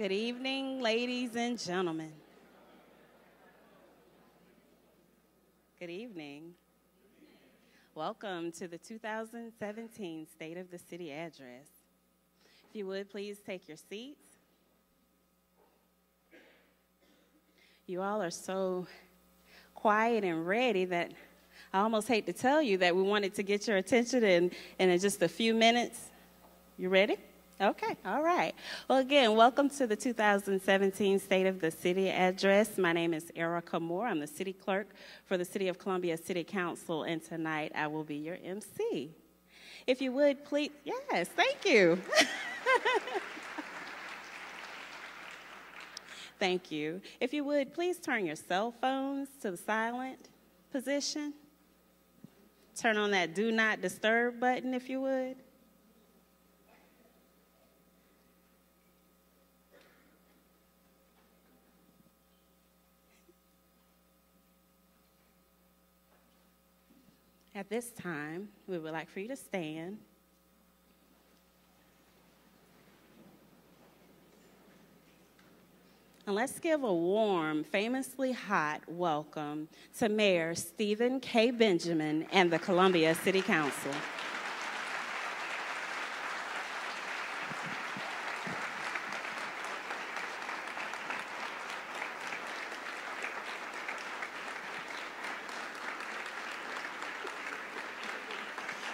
Good evening, ladies and gentlemen. Good evening. Welcome to the 2017 State of the City Address. If you would, please take your seats. You all are so quiet and ready that I almost hate to tell you that we wanted to get your attention in just a few minutes. You ready? Okay, all right. Well, again, welcome to the 2017 State of the City Address. My name is Erica Moore. I'm the City Clerk for the City of Columbia City Council, and tonight I will be your MC. If you would, please, yes, thank you. Thank you. If you would, please turn your cell phones to the silent position. Turn on that Do Not Disturb button, if you would. At this time, we would like for you to stand. And let's give a warm, famously hot welcome to Mayor Stephen K. Benjamin and the Columbia City Council.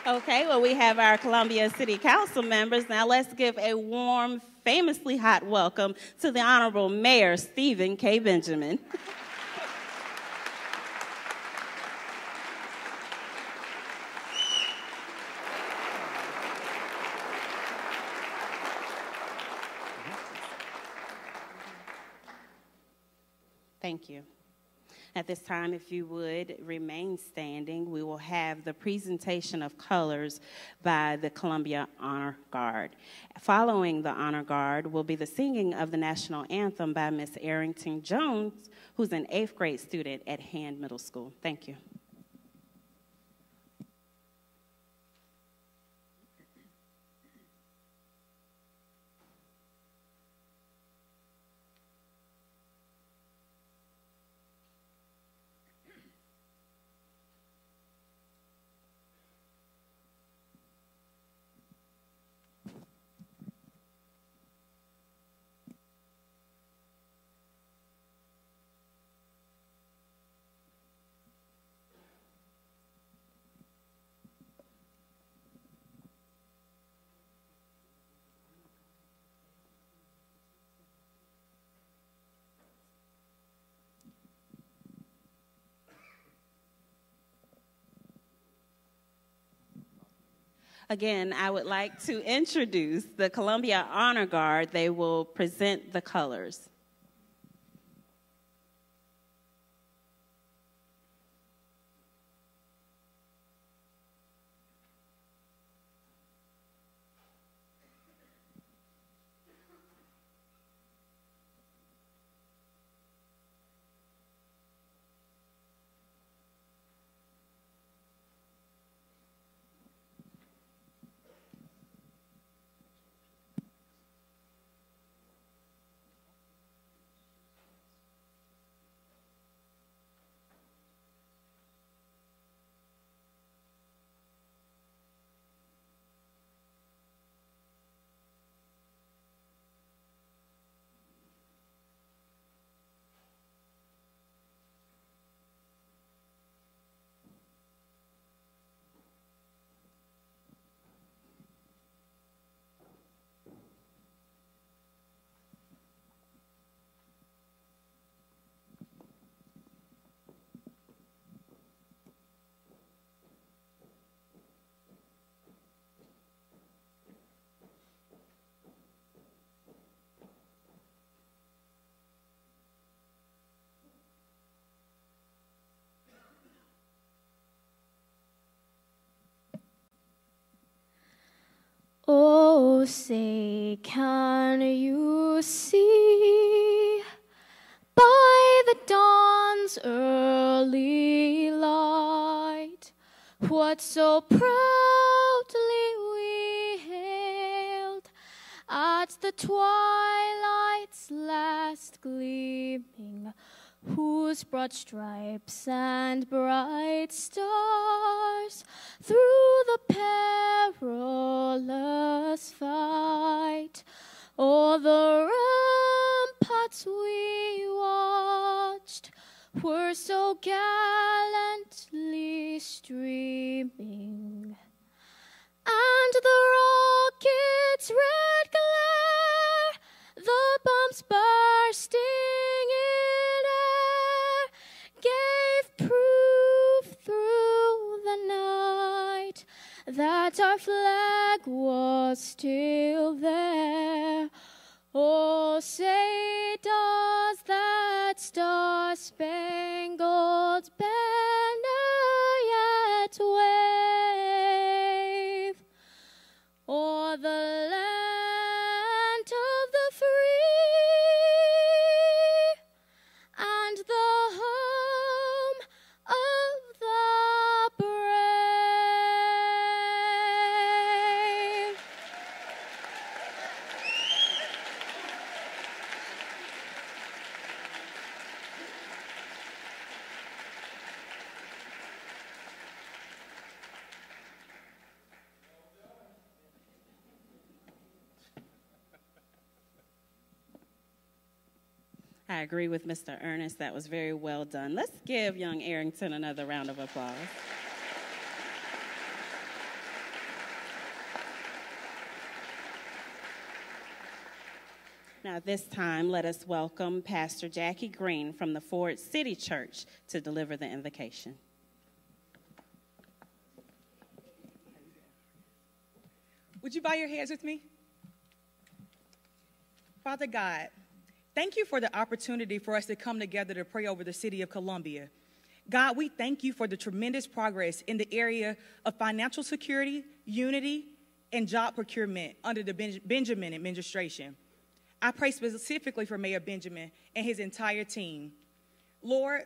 Okay, well, we have our Columbia City Council members. Now let's give a warm, famously hot welcome to the Honorable Mayor Stephen K. Benjamin. Thank you. At this time, if you would remain standing, we will have the presentation of colors by the Columbia Honor Guard. Following the Honor Guard will be the singing of the national anthem by Miss Arrington Jones, who's an 8th grade student at Hand Middle School. Thank you. Again, I would like to introduce the Columbia Honor Guard. They will present the colors. Oh, say, can you see by the dawn's early light what so proudly we hailed at the twilight's whose broad stripes and bright stars through the perilous fight o'er the ramparts we watched were so gallantly streaming, and the rocket's red glare, the bombs bursting in air, gave proof through the night that our flag was still there. Oh, say does that star-spangled banner yet wave o'er the land of the free and the home of the brave? I agree with Mr. Ernest. That was very well done. Let's give young Arrington another round of applause. Now, this time, let us welcome Pastor Jackie Green from the Ford City Church to deliver the invocation. Would you bow your heads with me? Father God, thank you for the opportunity for us to come together to pray over the city of Columbia. God, we thank you for the tremendous progress in the area of financial security, unity, and job procurement under the Benjamin administration. I pray specifically for Mayor Benjamin and his entire team. Lord,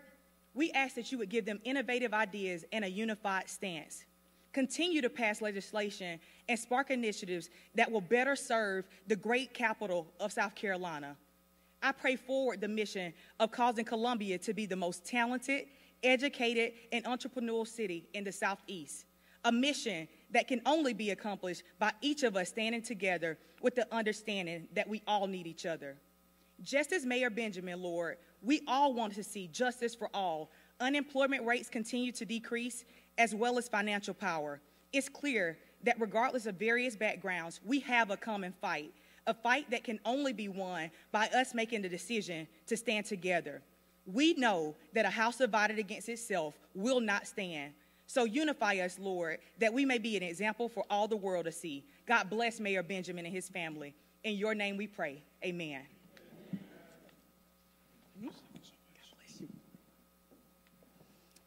we ask that you would give them innovative ideas and a unified stance. Continue to pass legislation and spark initiatives that will better serve the great capital of South Carolina. I pray forward the mission of causing Columbia to be the most talented, educated, and entrepreneurial city in the Southeast, a mission that can only be accomplished by each of us standing together with the understanding that we all need each other. Just as Mayor Benjamin, Lord, we all want to see justice for all. Unemployment rates continue to decrease, as well as financial power. It's clear that regardless of various backgrounds, we have a common fight, a fight that can only be won by us making the decision to stand together. We know that a house divided against itself will not stand. So unify us, Lord, that we may be an example for all the world to see. God bless Mayor Benjamin and his family. In your name we pray. Amen.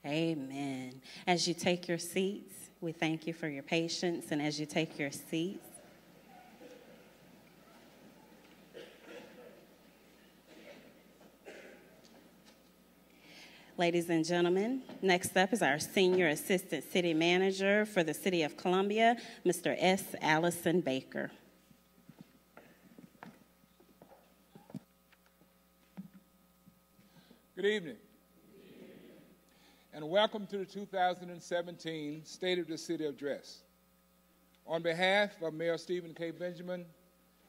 Amen. As you take your seats, we thank you for your patience. And as you take your seats, ladies and gentlemen, next up is our Senior Assistant City Manager for the City of Columbia, Mr. S. Allison Baker. Good evening, and welcome to the 2017 State of the City Address. On behalf of Mayor Stephen K. Benjamin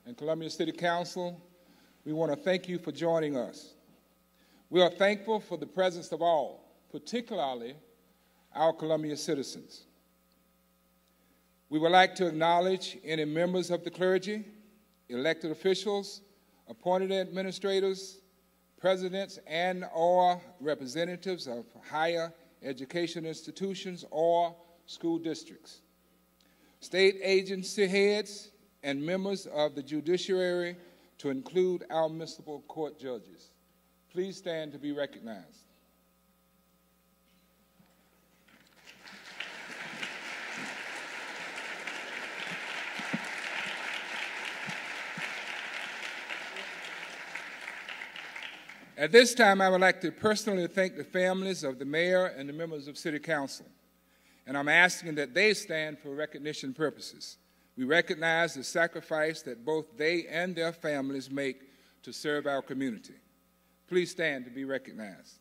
and Columbia City Council, we want to thank you for joining us. We are thankful for the presence of all, particularly our Columbia citizens. We would like to acknowledge any members of the clergy, elected officials, appointed administrators, presidents and/or representatives of higher education institutions or school districts, state agency heads, and members of the judiciary, to include our municipal court judges. Please stand to be recognized. At this time, I would like to personally thank the families of the mayor and the members of City Council, and I'm asking that they stand for recognition purposes. We recognize the sacrifice that both they and their families make to serve our community. Please stand to be recognized.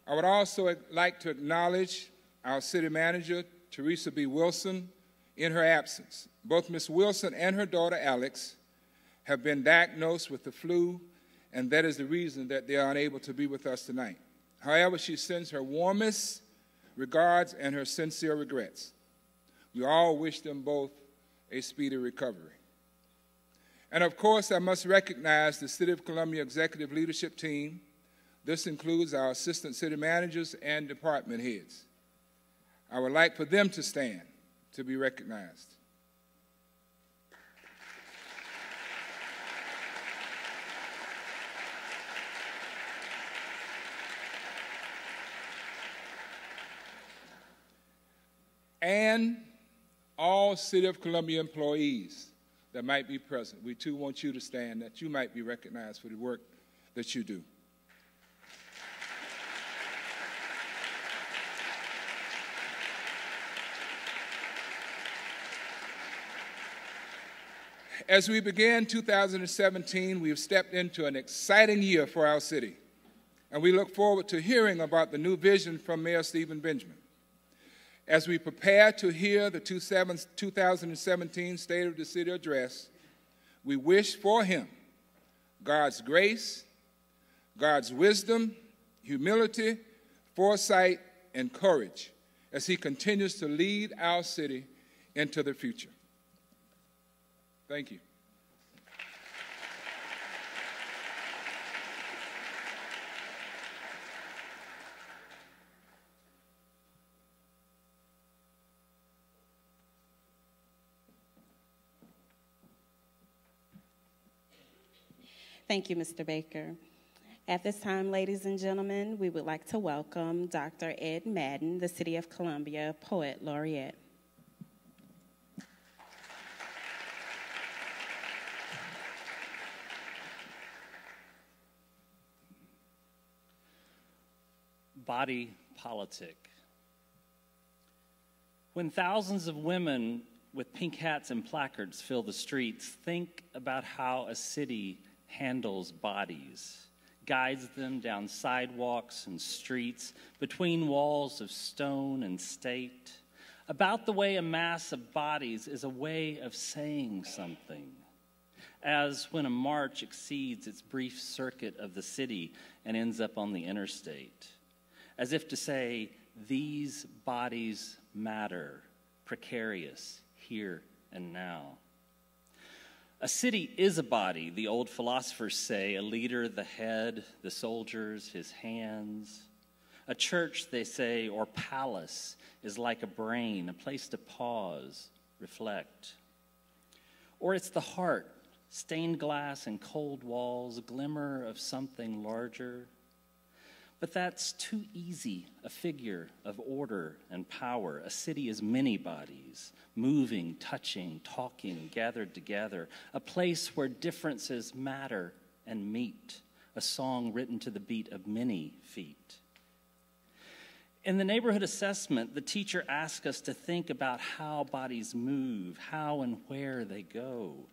I would also like to acknowledge our city manager, Teresa B. Wilson, in her absence. Both Ms. Wilson and her daughter, Alex, have been diagnosed with the flu, and that is the reason that they are unable to be with us tonight. However, she sends her warmest regards and her sincere regrets. We all wish them both a speedy recovery. And of course, I must recognize the City of Columbia Executive Leadership Team. This includes our assistant city managers and department heads. I would like for them to stand to be recognized. And all City of Columbia employees that might be present, we too want you to stand, that you might be recognized for the work that you do. As we begin 2017, we have stepped into an exciting year for our city, and we look forward to hearing about the new vision from Mayor Stephen Benjamin. As we prepare to hear the 2017 State of the City Address, we wish for him God's grace, God's wisdom, humility, foresight, and courage as he continues to lead our city into the future. Thank you. Thank you, Mr. Baker. At this time, ladies and gentlemen, we would like to welcome Dr. Ed Madden, the City of Columbia Poet Laureate. Body politic. When thousands of women with pink hats and placards fill the streets, think about how a city handles bodies, guides them down sidewalks and streets, between walls of stone and state, about the way a mass of bodies is a way of saying something, as when a march exceeds its brief circuit of the city and ends up on the interstate, as if to say, these bodies matter, precarious, here and now. A city is a body, the old philosophers say, a leader, the head, the soldiers, his hands. A church, they say, or palace is like a brain, a place to pause, reflect. Or it's the heart, stained glass and cold walls, a glimmer of something larger. But that's too easy, a figure of order and power. A city is many bodies, moving, touching, talking, gathered together. A place where differences matter and meet. A song written to the beat of many feet. In the neighborhood assessment, the teacher asked us to think about how bodies move, how and where they go.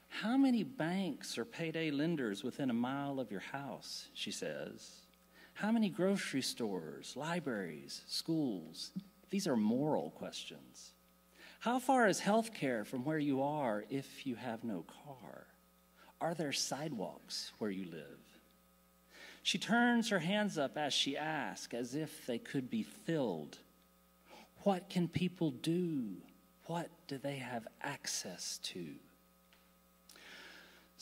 How many banks or payday lenders within a mile of your house, she says. How many grocery stores, libraries, schools? These are moral questions. How far is health care from where you are if you have no car? Are there sidewalks where you live? She turns her hands up as she asks, as if they could be filled. What can people do? What do they have access to?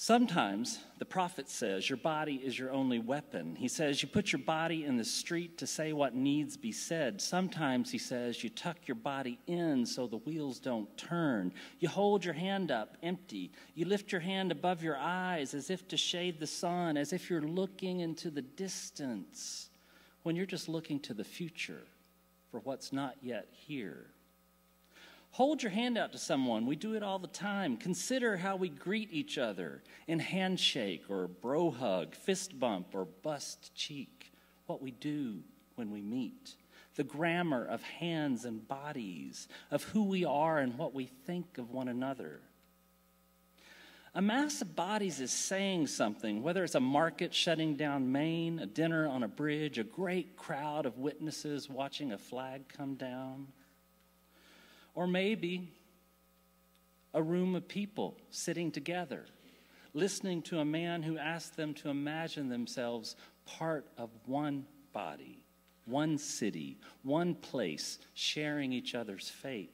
Sometimes the prophet says your body is your only weapon. He says you put your body in the street to say what needs be said. Sometimes he says you tuck your body in so the wheels don't turn. You hold your hand up empty. You lift your hand above your eyes as if to shade the sun, as if you're looking into the distance when you're just looking to the future for what's not yet here. Hold your hand out to someone. We do it all the time. Consider how we greet each other in handshake or bro hug, fist bump or bust cheek, what we do when we meet. the grammar of hands and bodies, of who we are and what we think of one another. A mass of bodies is saying something, whether it's a market shutting down Maine, a dinner on a bridge, a great crowd of witnesses watching a flag come down, or maybe a room of people sitting together, listening to a man who asked them to imagine themselves part of one body, one city, one place, sharing each other's fate.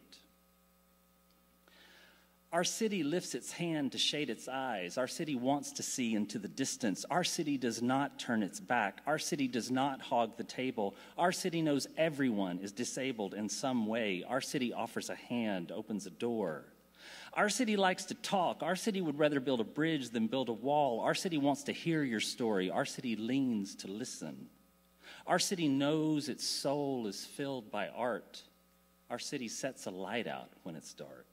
Our city lifts its hand to shade its eyes. Our city wants to see into the distance. Our city does not turn its back. Our city does not hog the table. Our city knows everyone is disabled in some way. Our city offers a hand, opens a door. Our city likes to talk. Our city would rather build a bridge than build a wall. Our city wants to hear your story. Our city leans to listen. Our city knows its soul is filled by art. Our city sets a light out when it's dark.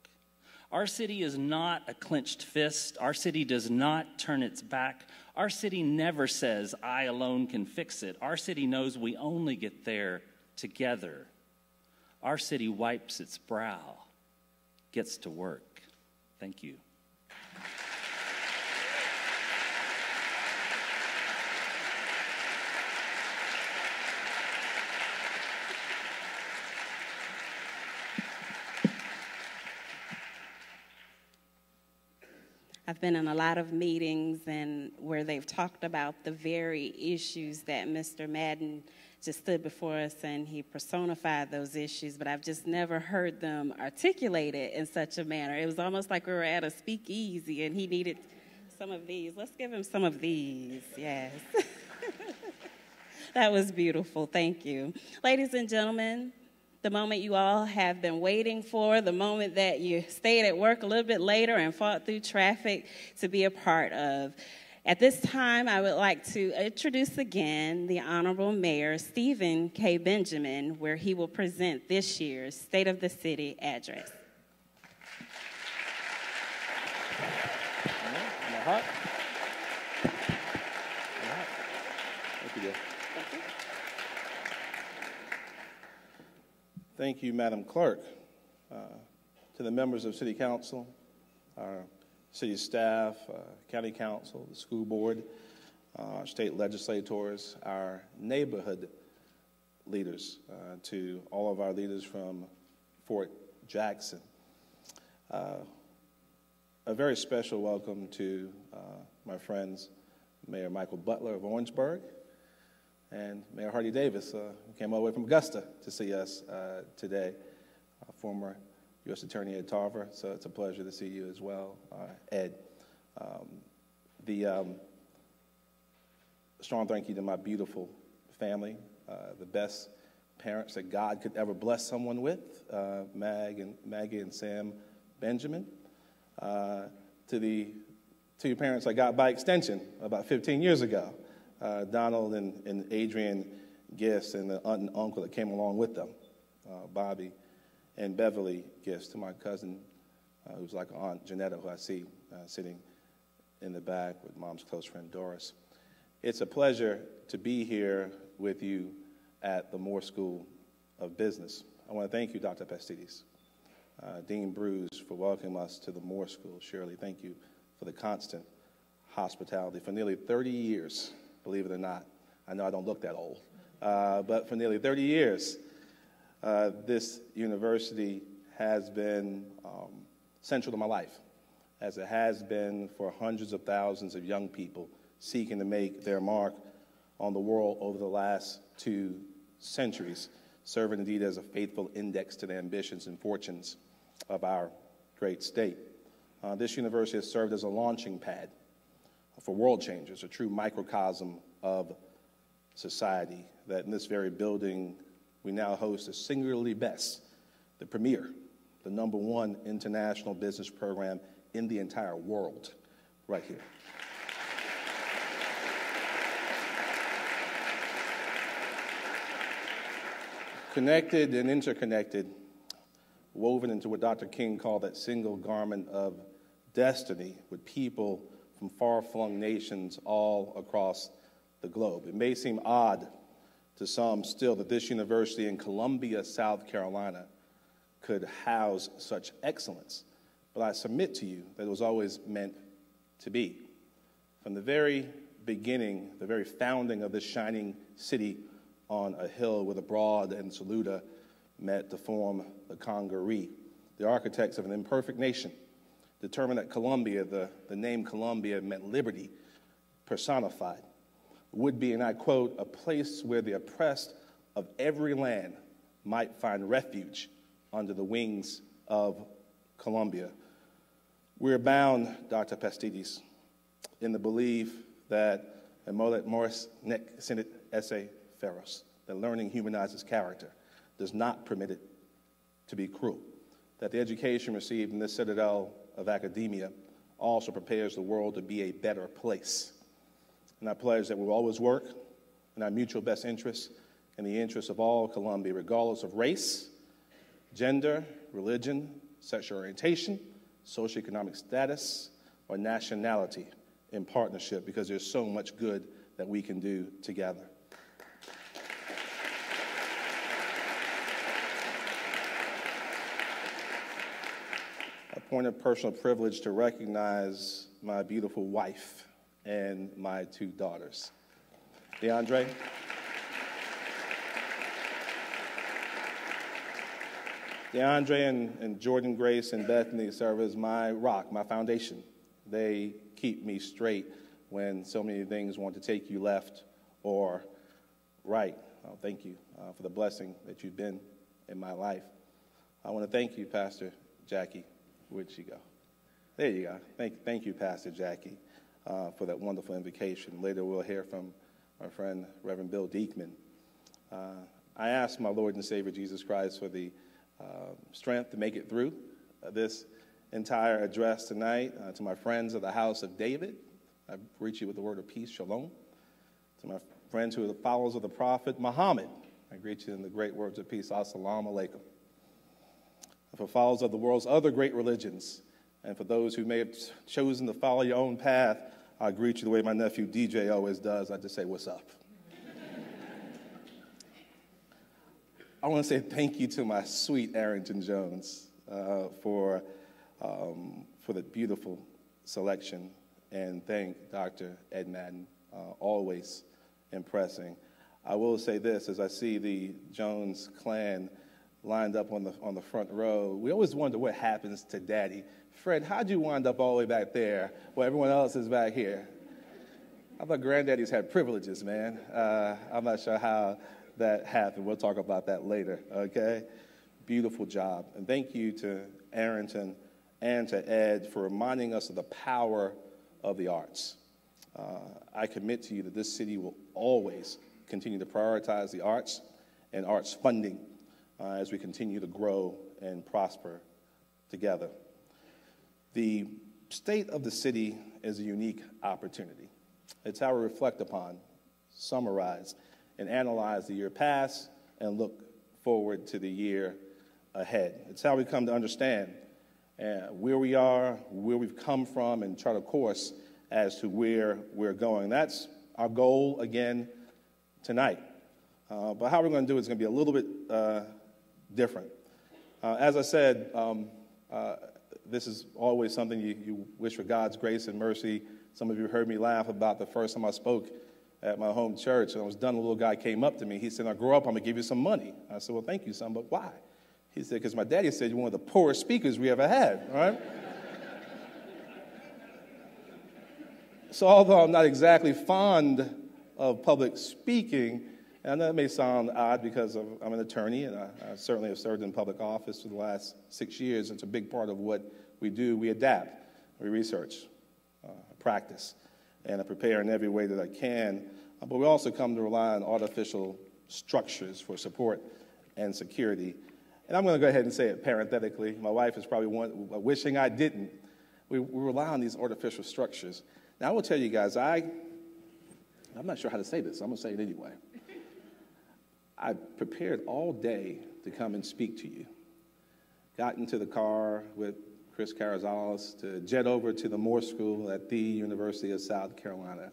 Our city is not a clenched fist. Our city does not turn its back. Our city never says, I alone can fix it. Our city knows we only get there together. Our city wipes its brow, gets to work. Thank you. I've been in a lot of meetings and where they've talked about the very issues that Mr. Madden just stood before us and he personified those issues, but I've just never heard them articulated in such a manner. It was almost like we were at a speakeasy and he needed some of these. Let's give him some of these, yes. That was beautiful, thank you. Ladies and gentlemen, the moment you all have been waiting for, the moment that you stayed at work a little bit later and fought through traffic to be a part of. At this time, I would like to introduce again the Honorable Mayor, Stephen K. Benjamin, where he will present this year's State of the City address. Thank you, Madam Clerk. To the members of City Council, our city staff, county council, the school board, our state legislators, our neighborhood leaders, to all of our leaders from Fort Jackson. A very special welcome to my friends, Mayor Michael Butler of Orangeburg, and Mayor Hardy Davis, who came all the way from Augusta to see us today, former U.S. Attorney Ed Tarver, so it's a pleasure to see you as well, Ed. Strong thank you to my beautiful family, the best parents that God could ever bless someone with, Maggie and Sam Benjamin. To the two parents I got by extension about 15 years ago, Donald and Adrian Gifts, and the aunt and uncle that came along with them, Bobby and Beverly Gifts, to my cousin, who's like Aunt Janetta, who I see sitting in the back with Mom's close friend Doris. It's a pleasure to be here with you at the Moore School of Business. I want to thank you, Dr. Pastides, Dean Bruce, for welcoming us to the Moore School. Shirley, thank you for the constant hospitality. For nearly 30 years, believe it or not, I know I don't look that old, but for nearly 30 years, this university has been central to my life, as it has been for hundreds of thousands of young people seeking to make their mark on the world over the last 2 centuries, serving indeed as a faithful index to the ambitions and fortunes of our great state. This university has served as a launching pad for world changers, a true microcosm of society, that in this very building we now host the singularly best, the premier, the #1 international business program in the entire world, right here. Connected and interconnected, woven into what Dr. King called that single garment of destiny, with people from far-flung nations all across the globe. It may seem odd to to some still that this university in Columbia, South Carolina, could house such excellence. But I submit to you that it was always meant to be. From the very beginning, the very founding of this shining city on a hill where the Broad and Saluda met to form the Congaree, the architects of an imperfect nation determined that Columbia, the name Columbia, meant liberty personified, would be, and I quote, a place where the oppressed of every land might find refuge under the wings of Columbia. We're bound, Dr. Pastides, in the belief that, and Morris Nick Senate essay Ferros, that learning humanizes character, does not permit it to be cruel, that the education received in this citadel of academia also prepares the world to be a better place. And I pledge that we will always work in our mutual best interests and the interests of all Columbia, regardless of race, gender, religion, sexual orientation, socioeconomic status, or nationality, in partnership, because there's so much good that we can do together. A point of personal privilege to recognize my beautiful wife and my two daughters. DeAndre. DeAndre and Jordan Grace and Bethany serve as my rock, my foundation. They keep me straight when so many things want to take you left or right. Thank you for the blessing that you've been in my life. I want to thank you, Pastor Jackie. Where'd she go? There you go. Thank you, Pastor Jackie, for that wonderful invocation. Later we'll hear from our friend, Reverend Bill Diekman. I ask my Lord and Savior Jesus Christ for the strength to make it through this entire address tonight. To my friends of the house of David, I greet you with the word of peace, shalom. To my friends who are the followers of the prophet Muhammad, I greet you in the great words of peace, assalamu alaikum. For followers of the world's other great religions, and for those who may have chosen to follow your own path, I greet you the way my nephew DJ always does. I just say, what's up? I want to say thank you to my sweet Arrington Jones for the beautiful selection, and thank Dr. Ed Madden, always impressing. I will say this, as I see the Jones clan lined up on the front row, we always wonder what happens to Daddy. Fred, how'd you wind up all the way back there while everyone else is back here? I thought granddaddies had privileges, man. I'm not sure how that happened. We'll talk about that later, okay? Beautiful job. And thank you to Arrington and to Ed for reminding us of the power of the arts. I commit to you that this city will always continue to prioritize the arts and arts funding as we continue to grow and prosper together. The state of the city is a unique opportunity. It's how we reflect upon, summarize, and analyze the year past and look forward to the year ahead. It's how we come to understand where we are, where we've come from, and chart a course as to where we're going. That's our goal again tonight. But how we're going to do it is going to be a little bit different. As I said, this is always something you wish for God's grace and mercy. Some of you heard me laugh about the first time I spoke at my home church. And I was done, a little guy came up to me. He said, "I grow up, I'm going to give you some money." I said, "Well, thank you, son, but why?" He said, "Because my daddy said you're one of the poorest speakers we ever had," right? So although I'm not exactly fond of public speaking, and that may sound odd because I'm an attorney, and I certainly have served in public office for the last 6 years. It's a big part of what we do. We adapt, we research, practice, and I prepare in every way that I can. But we also come to rely on artificial structures for support and security. And I'm going to go ahead and say it parenthetically. My wife is probably wishing I didn't. We rely on these artificial structures. Now, I will tell you guys, I'm not sure how to say this. So I'm going to say it anyway. I prepared all day to come and speak to you. Got into the car with Chris Carrizales to jet over to the Moore School at the University of South Carolina.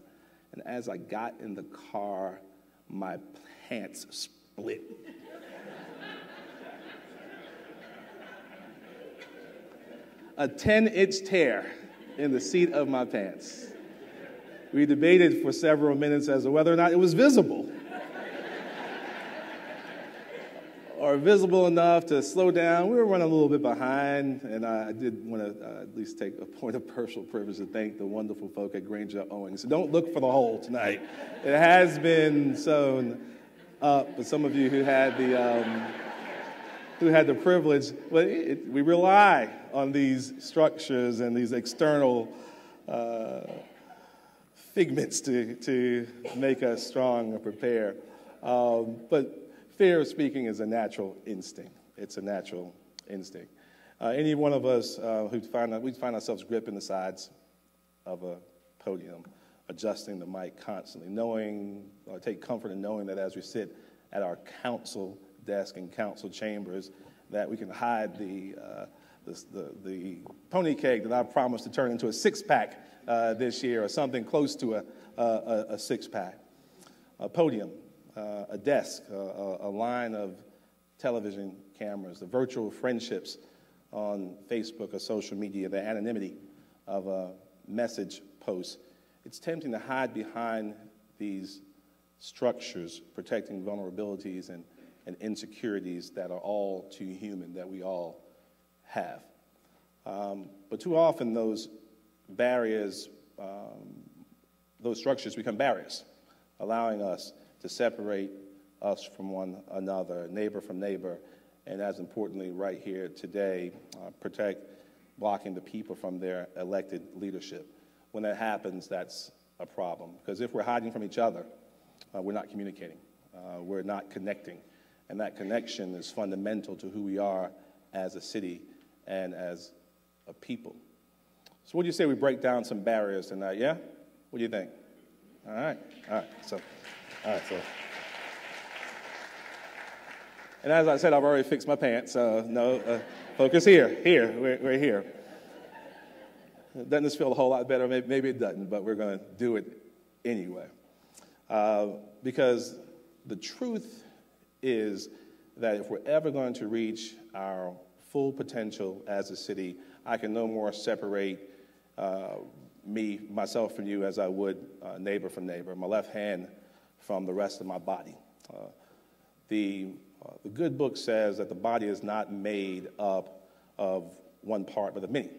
And as I got in the car, my pants split. A 10-inch tear in the seat of my pants. We debated for several minutes as to whether or not it was visible. Or visible enough to slow down. We were running a little bit behind, and I did want to at least take a point of personal privilege to thank the wonderful folk at Granger Owing. So don't look for the hole tonight. It has been sewn up, but some of you who had the privilege, but we rely on these structures and these external figments to make us strong and prepared. But fear of speaking is a natural instinct. It's a natural instinct. Any one of us we find ourselves gripping the sides of a podium, adjusting the mic constantly, take comfort in knowing that as we sit at our council desk and council chambers, that we can hide the pony keg that I promised to turn into a six-pack this year, or something close to a six-pack. A podium, a desk, a line of television cameras, the virtual friendships on Facebook or social media, the anonymity of a message post. It's tempting to hide behind these structures, protecting vulnerabilities and insecurities that are all too human, that we all have. But too often those barriers, those structures become barriers, allowing us to separate us from one another, neighbor from neighbor, and as importantly right here today, blocking the people from their elected leadership. When that happens, that's a problem, because if we're hiding from each other, we're not communicating, we're not connecting, and that connection is fundamental to who we are as a city and as a people. So what do you say we break down some barriers tonight, yeah? What do you think? All right. So, and as I said, I've already fixed my pants, so no, focus here, we're here. Doesn't this feel a whole lot better? Maybe it doesn't, but we're going to do it anyway. Because the truth is that if we're ever going to reach our full potential as a city, I can no more separate myself from you as I would neighbor from neighbor, my left hand from the rest of my body. The good book says that the body is not made up of one part, but of many.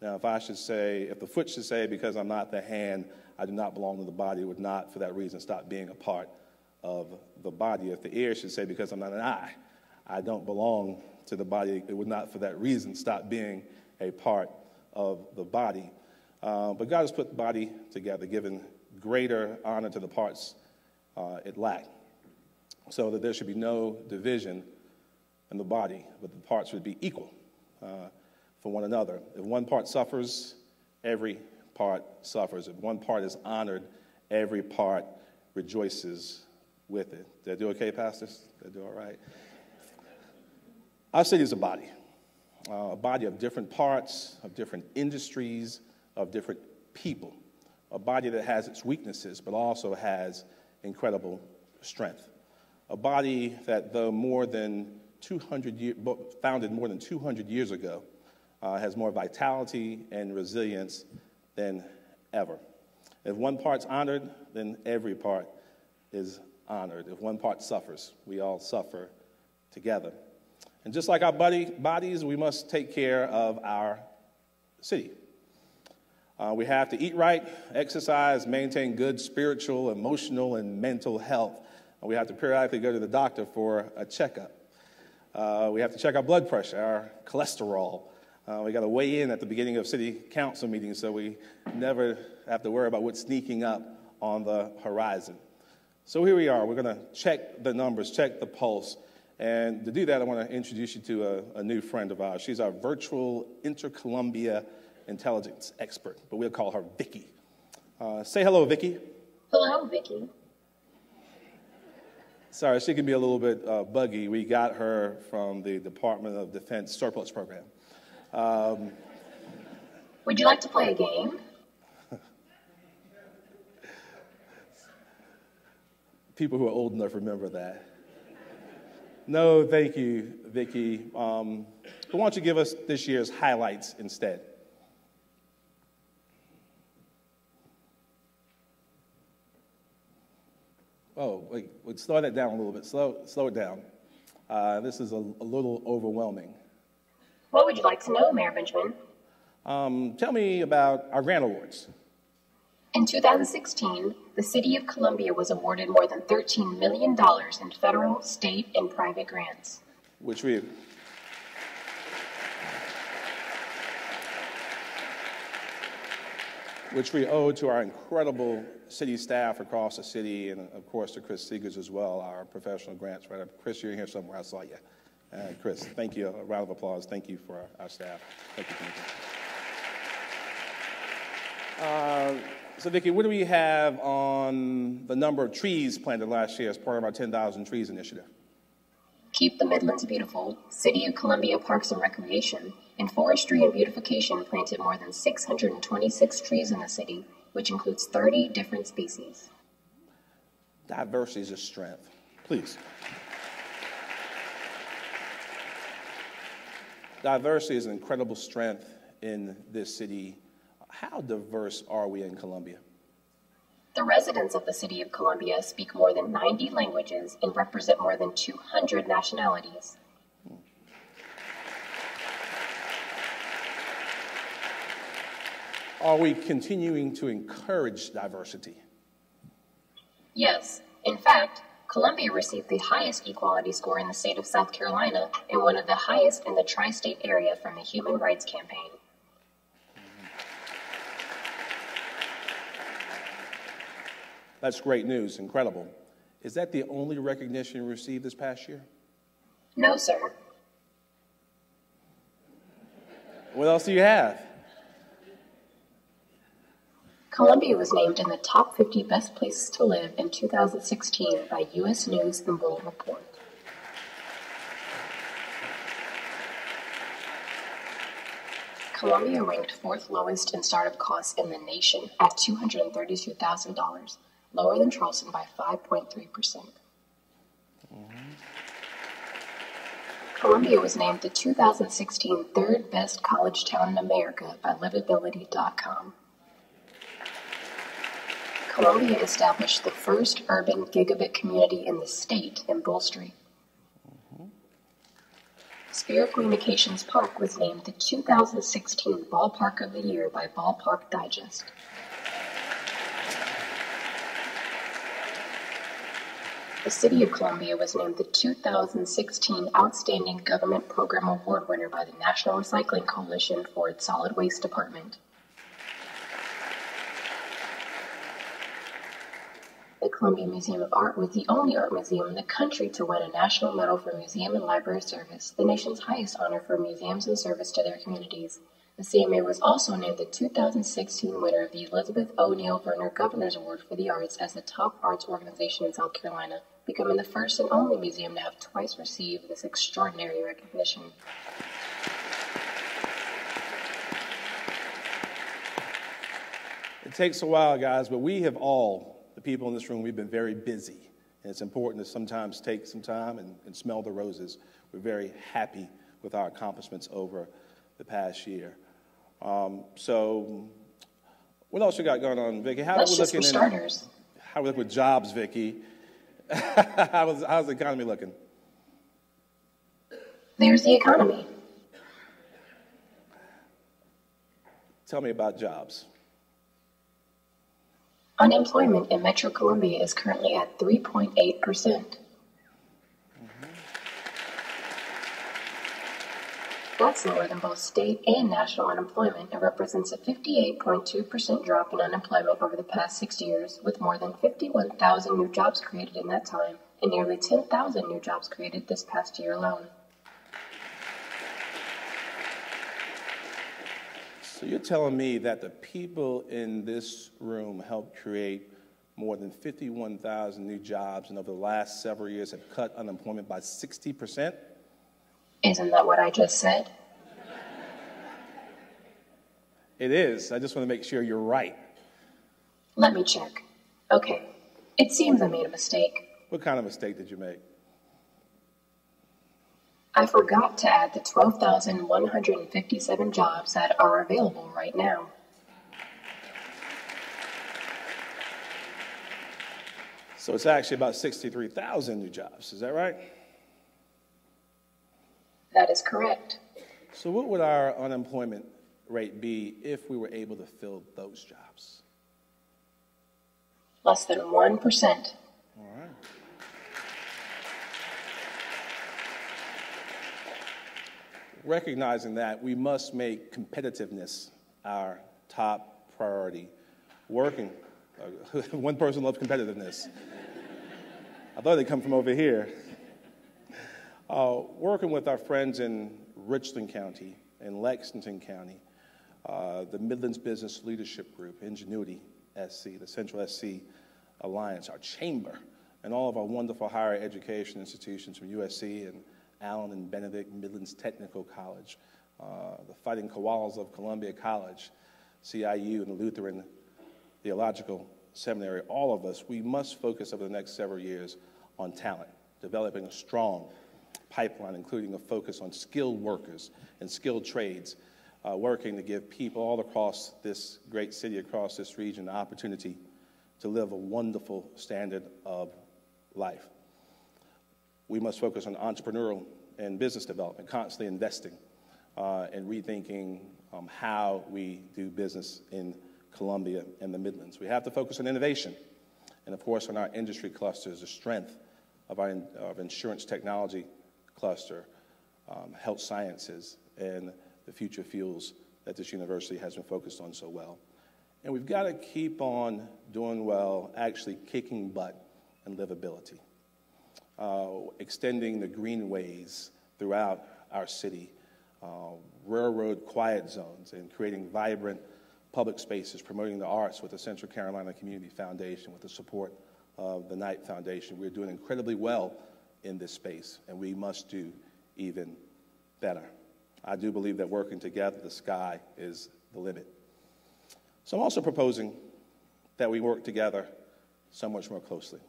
Now, if the foot should say, because I'm not the hand, I do not belong to the body, it would not, for that reason, stop being a part of the body. If the ear should say, because I'm not an eye, I don't belong to the body, it would not, for that reason, stop being a part of the body. But God has put the body together, given greater honor to the parts it lacked, so that there should be no division in the body, but the parts would be equal for one another. If one part suffers, every part suffers. If one part is honored, every part rejoices with it. Did I do okay, pastors? Did I do all right? Our city is a body of different parts, of different industries, of different people, a body that has its weaknesses, but also has incredible strength. A body that, though founded more than 200 years ago, has more vitality and resilience than ever. If one part's honored, then every part is honored. If one part suffers, we all suffer together. And just like our bodies, we must take care of our city. We have to eat right, exercise, maintain good spiritual, emotional, and mental health. We have to periodically go to the doctor for a checkup. We have to check our blood pressure, our cholesterol. We got to weigh in at the beginning of city council meetings so we never have to worry about what's sneaking up on the horizon. So here we are. We're going to check the numbers, check the pulse. And to do that, I want to introduce you to a new friend of ours. She's our virtual Inter-Columbia intelligence expert, but we'll call her Vicky. Say hello, Vicky. Hello, Vicky. Sorry, she can be a little bit buggy. We got her from the Department of Defense surplus program. Would you like to play a game? People who are old enough remember that. No, thank you, Vicki. But why don't you give us this year's highlights instead? Oh, wait, slow that down a little bit. Slow it down. This is a little overwhelming. What would you like to know, Mayor Benjamin? Tell me about our grant awards. In 2016, the City of Columbia was awarded more than $13 million in federal, state, and private grants. Which we owe to our incredible city staff across the city, and of course to Chris Seegers as well, our professional grants writer. Chris, you're here somewhere. I saw you. Chris, thank you. A round of applause. Thank you for our staff. Thank you. So, Vicki, what do we have on the number of trees planted last year as part of our 10,000 Trees initiative? Keep the Midlands Beautiful, City of Columbia Parks and Recreation, and Forestry and Beautification planted more than 626 trees in the city, which includes 30 different species. Diversity is a strength. Please. Diversity is an incredible strength in this city. How diverse are we in Columbia? The residents of the City of Columbia speak more than 90 languages and represent more than 200 nationalities. Are we continuing to encourage diversity? Yes. In fact, Columbia received the highest equality score in the state of South Carolina and one of the highest in the tri-state area from the Human Rights Campaign. That's great news, incredible. Is that the only recognition you received this past year? No, sir. What else do you have? Columbia was named in the top 50 best places to live in 2016 by U.S. News and World Report. Columbia ranked 4th lowest in startup costs in the nation at $232,000, lower than Charleston by 5.3%. Columbia was named the 2016 third best college town in America by Livability.com. Columbia established the first urban gigabit community in the state in Bull Street. Spirit Communications Park was named the 2016 Ballpark of the Year by Ballpark Digest. The City of Columbia was named the 2016 Outstanding Government Program Award winner by the National Recycling Coalition for its Solid Waste Department. The Columbia Museum of Art was the only art museum in the country to win a National Medal for Museum and Library Service, the nation's highest honor for museums and service to their communities. The CMA was also named the 2016 winner of the Elizabeth O'Neill Verner Governor's Award for the Arts as the top arts organization in South Carolina, becoming the first and only museum to have twice received this extraordinary recognition. It takes a while, guys, but we have all, the people in this room, we've been very busy. And it's important to sometimes take some time and smell the roses. We're very happy with our accomplishments over the past year. So what else you got going on, Vicki? That's just for starters. How we look with jobs, Vicki? How's the economy looking? There's the economy. Tell me about jobs. Unemployment in Metro Columbia is currently at 3.8%. That's lower than both state and national unemployment and represents a 58.2% drop in unemployment over the past 6 years, with more than 51,000 new jobs created in that time and nearly 10,000 new jobs created this past year alone. So you're telling me that the people in this room helped create more than 51,000 new jobs and over the last several years have cut unemployment by 60%? Isn't that what I just said? It is. I just want to make sure you're right. Let me check. Okay. It seems I made a mistake. What kind of mistake did you make? I forgot to add the 12,157 jobs that are available right now. So it's actually about 63,000 new jobs, is that right? That is correct. So what would our unemployment rate be if we were able to fill those jobs? Less than 1%. All right. Recognizing that, we must make competitiveness our top priority. Working, one person loves competitiveness. I thought they'd come from over here. Working with our friends in Richland County and Lexington County, the Midlands Business Leadership Group, Ingenuity SC, the Central SC Alliance, our chamber, and all of our wonderful higher education institutions from USC and Allen and Benedict, Midlands Technical College, the Fighting Koalas of Columbia College, CIU, and the Lutheran Theological Seminary, all of us, we must focus over the next several years on talent, developing a strong pipeline, including a focus on skilled workers and skilled trades, working to give people all across this great city, across this region, the opportunity to live a wonderful standard of life. We must focus on entrepreneurial and business development, constantly investing and rethinking how we do business in Columbia and the Midlands. We have to focus on innovation and, of course, on our industry clusters, the strength of our insurance technology cluster, health sciences, and the future fuels that this university has been focused on so well. And we've got to keep on doing well, actually kicking butt in livability. Extending the greenways throughout our city, railroad quiet zones, and creating vibrant public spaces, promoting the arts with the Central Carolina Community Foundation, with the support of the Knight Foundation. We're doing incredibly well in this space, and we must do even better. I do believe that working together, the sky is the limit. So I'm also proposing that we work together so much more closely.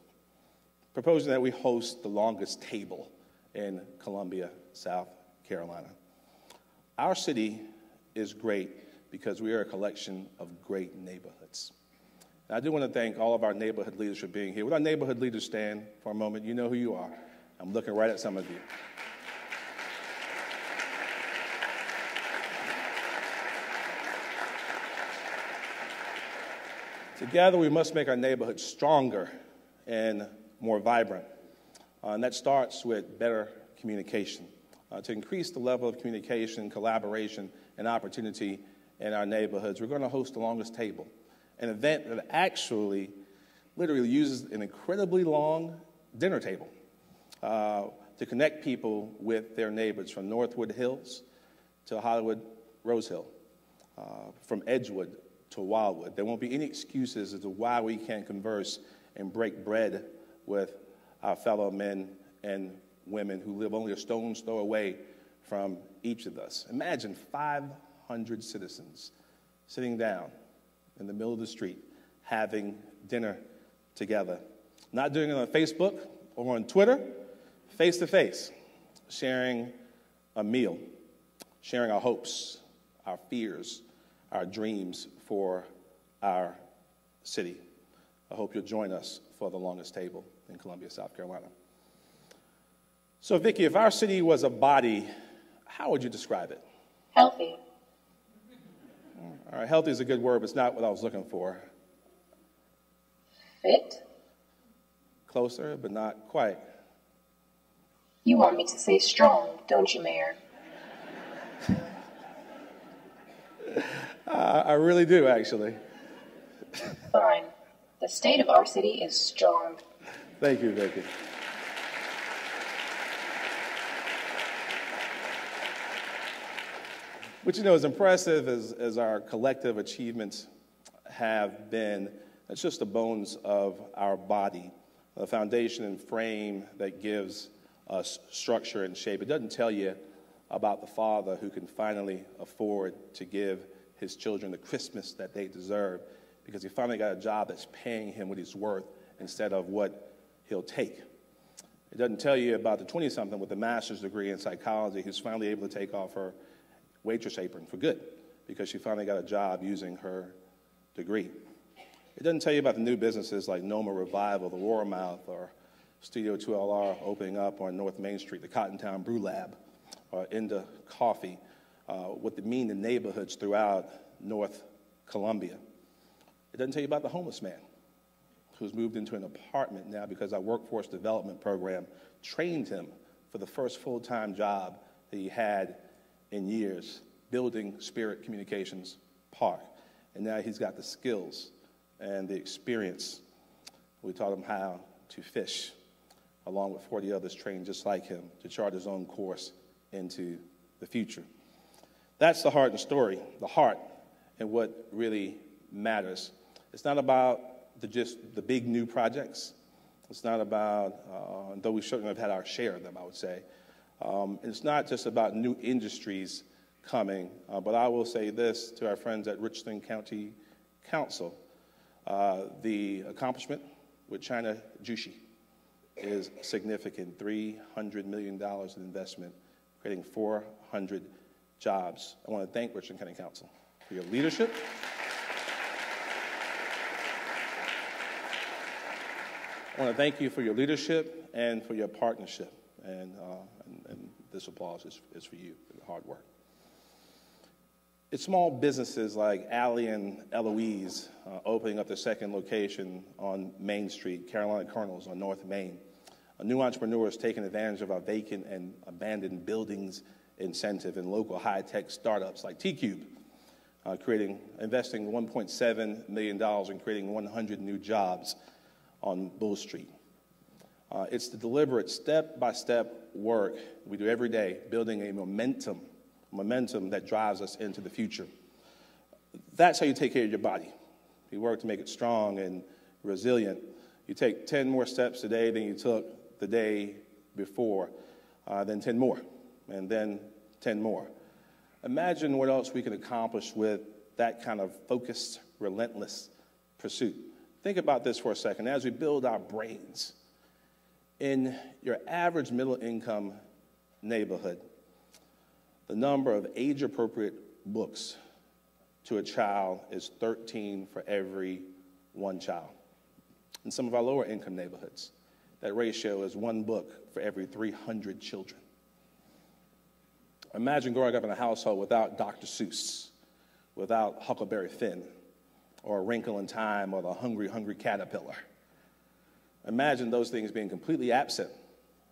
Proposing that we host the longest table in Columbia, South Carolina. Our city is great because we are a collection of great neighborhoods. And I do want to thank all of our neighborhood leaders for being here. Would our neighborhood leaders stand for a moment? You know who you are. I'm looking right at some of you. Together, we must make our neighborhoods stronger and more vibrant. And that starts with better communication. To increase the level of communication, collaboration, and opportunity in our neighborhoods, we're going to host the longest table, an event that actually literally uses an incredibly long dinner table to connect people with their neighbors from Northwood Hills to Hollywood Rose Hill, from Edgewood to Wildwood. There won't be any excuses as to why we can't converse and break bread with our fellow men and women who live only a stone's throw away from each of us. Imagine 500 citizens sitting down in the middle of the street having dinner together, not doing it on Facebook or on Twitter, face to face, sharing a meal, sharing our hopes, our fears, our dreams for our city. I hope you'll join us for the longest table in Columbia, South Carolina. So, Vicki, if our city was a body, how would you describe it? Healthy. All right, healthy is a good word, but it's not what I was looking for. Fit. Closer, but not quite. You want me to say strong, don't you, Mayor? I really do, actually. Fine. The state of our city is strong. Thank you, Vicki. But you know, as impressive as our collective achievements have been, that's just the bones of our body, the foundation and frame that gives us structure and shape. It doesn't tell you about the father who can finally afford to give his children the Christmas that they deserve because he finally got a job that's paying him what he's worth instead of what he'll take. It doesn't tell you about the 20-something with a master's degree in psychology who's finally able to take off her waitress apron for good because she finally got a job using her degree. It doesn't tell you about the new businesses like Noma Revival, the Warmouth, or Studio 2LR opening up on North Main Street, the Cottontown Brew Lab, or Inda Coffee, what they mean to neighborhoods throughout North Columbia. It doesn't tell you about the homeless man who's moved into an apartment now because our workforce development program trained him for the first full-time job that he had in years, building Spirit Communications Park. And now he's got the skills and the experience. We taught him how to fish, along with 40 others trained just like him, to chart his own course into the future. That's the heart and story, the heart and what really matters. It's not about just the big new projects. It's not about, though we certainly have had our share of them, I would say. It's not just about new industries coming, but I will say this to our friends at Richland County Council. The accomplishment with China Jushi is significant. $300 million in investment, creating 400 jobs. I want to thank Richland County Council for your leadership. I want to thank you for your leadership and for your partnership. And this applause is for you, for your hard work. It's small businesses like Allie and Eloise opening up their second location on Main Street, Carolina Colonels on North Main. New entrepreneurs taking advantage of our vacant and abandoned buildings incentive, and local high-tech startups like T-Cube, investing $1.7 million and creating 100 new jobs on Bull Street. It's the deliberate step-by-step work we do every day, building a momentum that drives us into the future. That's how you take care of your body. You work to make it strong and resilient. You take 10 more steps today than you took the day before, then 10 more, and then 10 more. Imagine what else we can accomplish with that kind of focused, relentless pursuit. Think about this for a second. As we build our brains, in your average middle-income neighborhood, the number of age-appropriate books to a child is 13 for every one child. In some of our lower-income neighborhoods, that ratio is 1 book for every 300 children. Imagine growing up in a household without Dr. Seuss, without Huckleberry Finn, or A Wrinkle in Time, or The Hungry, Hungry Caterpillar. Imagine those things being completely absent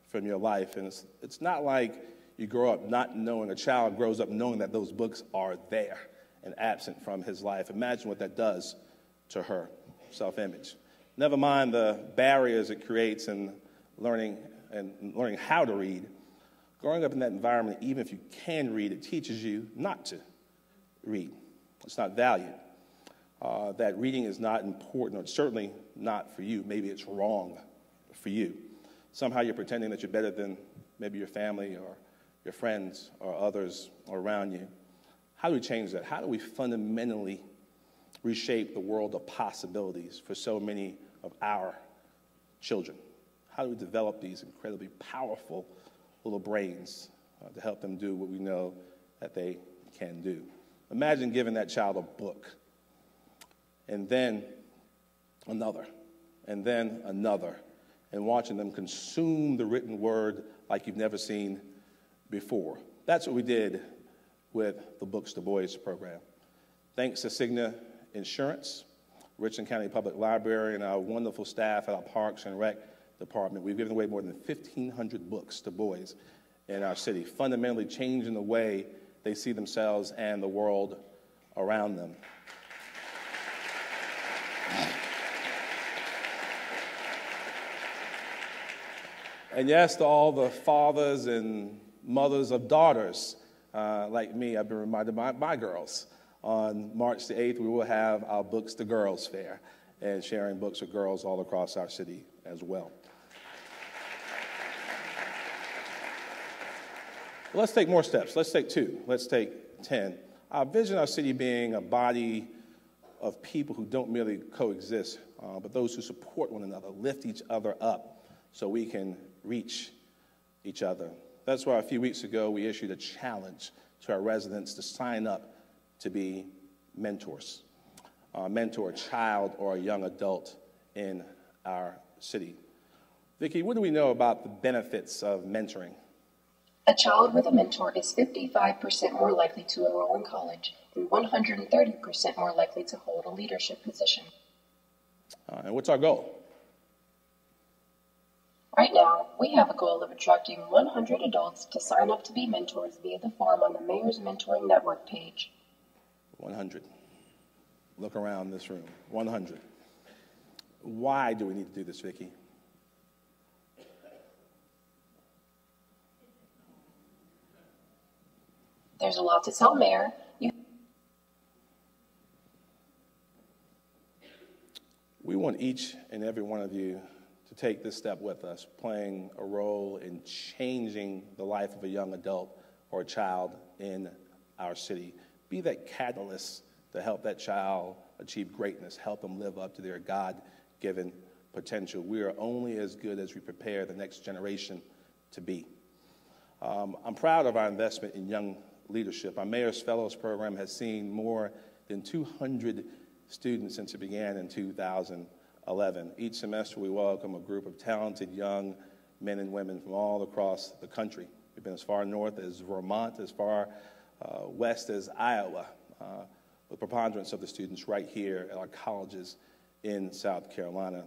from your life. And it's not like you grow up not knowing, a child grows up knowing that those books are there and absent from his life. Imagine what that does to her self-image. Never mind the barriers it creates in learning how to read. Growing up in that environment, even if you can read, it teaches you not to read. It's not valued. That reading is not important, or certainly not for you. Maybe it's wrong for you. Somehow you're pretending that you're better than maybe your family or your friends or others around you. How do we change that? How do we fundamentally reshape the world of possibilities for so many of our children? How do we develop these incredibly powerful little brains to help them do what we know that they can do? Imagine giving that child a book, and then another, and then another, and watching them consume the written word like you've never seen before. That's what we did with the Books to Boys program. Thanks to Cigna Insurance, Richland County Public Library, and our wonderful staff at our Parks and Rec department, we've given away more than 1,500 books to boys in our city, fundamentally changing the way they see themselves and the world around them. And yes, to all the fathers and mothers of daughters like me, I've been reminded by my girls. On March the 8th, we will have our Books to Girls Fair and sharing books with girls all across our city as well. Let's take more steps. Let's take 2. Let's take 10. I envision our city being a body of people who don't merely coexist, but those who support one another, lift each other up so we can reach each other. That's why a few weeks ago we issued a challenge to our residents to sign up to be mentors, mentor a child or a young adult in our city. Vicki, what do we know about the benefits of mentoring? A child with a mentor is 55% more likely to enroll in college and 130% more likely to hold a leadership position. And what's our goal? Right now, we have a goal of attracting 100 adults to sign up to be mentors via the form on the Mayor's Mentoring Network page. 100. Look around this room. 100. Why do we need to do this, Vicki? There's a lot to tell, Mayor. We want each and every one of you to take this step with us, playing a role in changing the life of a young adult or a child in our city. Be that catalyst to help that child achieve greatness, help them live up to their God-given potential. We are only as good as we prepare the next generation to be. I'm proud of our investment in young leadership. Our Mayor's Fellows program has seen more than 200 students since it began in 2011. Each semester we welcome a group of talented young men and women from all across the country. We've been as far north as Vermont, as far west as Iowa, with preponderance of the students right here at our colleges in South Carolina.